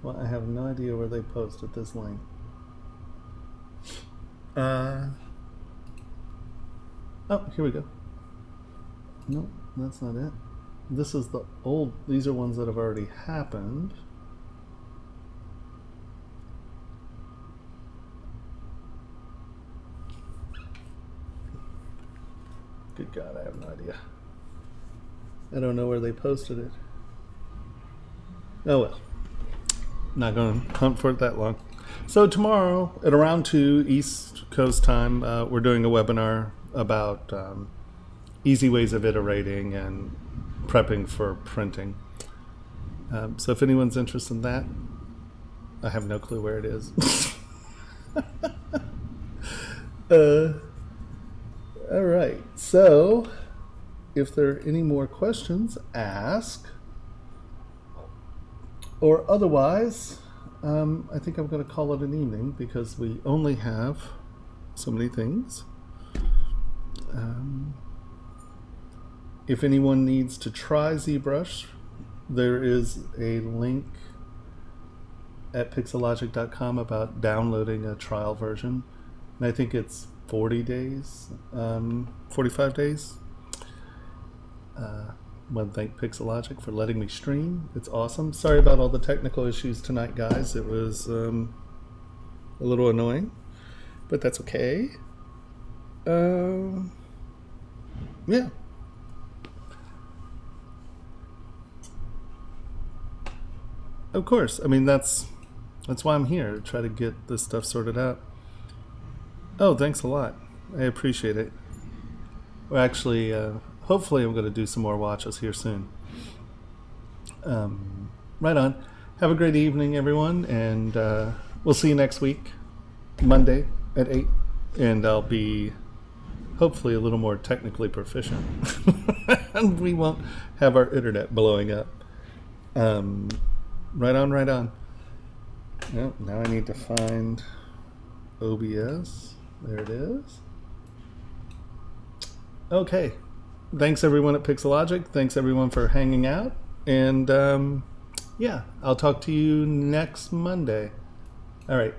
A: Well, I have no idea where they posted this link. Oh, here we go. No, that's not it. This is the old, these are ones that have already happened. Good God, I have no idea. I don't know where they posted it. Oh well. Not going to hunt for it that long. So tomorrow at around 2 East Coast time, we're doing a webinar about easy ways of iterating and prepping for printing. So if anyone's interested in that, I have no clue where it is. All right. So if there are any more questions, ask. Or otherwise, I think I'm going to call it an evening because we only have so many things. If anyone needs to try ZBrush, there is a link at pixelogic.com about downloading a trial version. And I think it's 40 days, 45 days. I want to thank Pixelogic for letting me stream. It's awesome. Sorry about all the technical issues tonight, guys. It was a little annoying, but that's okay. Yeah. Of course. I mean, that's why I'm here, to try to get this stuff sorted out. Oh, thanks a lot. I appreciate it. Well, actually, hopefully I'm going to do some more watches here soon. Right on. Have a great evening, everyone, and we'll see you next week, Monday at 8, and I'll be hopefully a little more technically proficient. And we won't have our internet blowing up. Right on, right on. Yep, now I need to find OBS. There it is. Okay. Thanks everyone at Pixelogic. Thanks everyone for hanging out. And yeah, I'll talk to you next Monday. All right.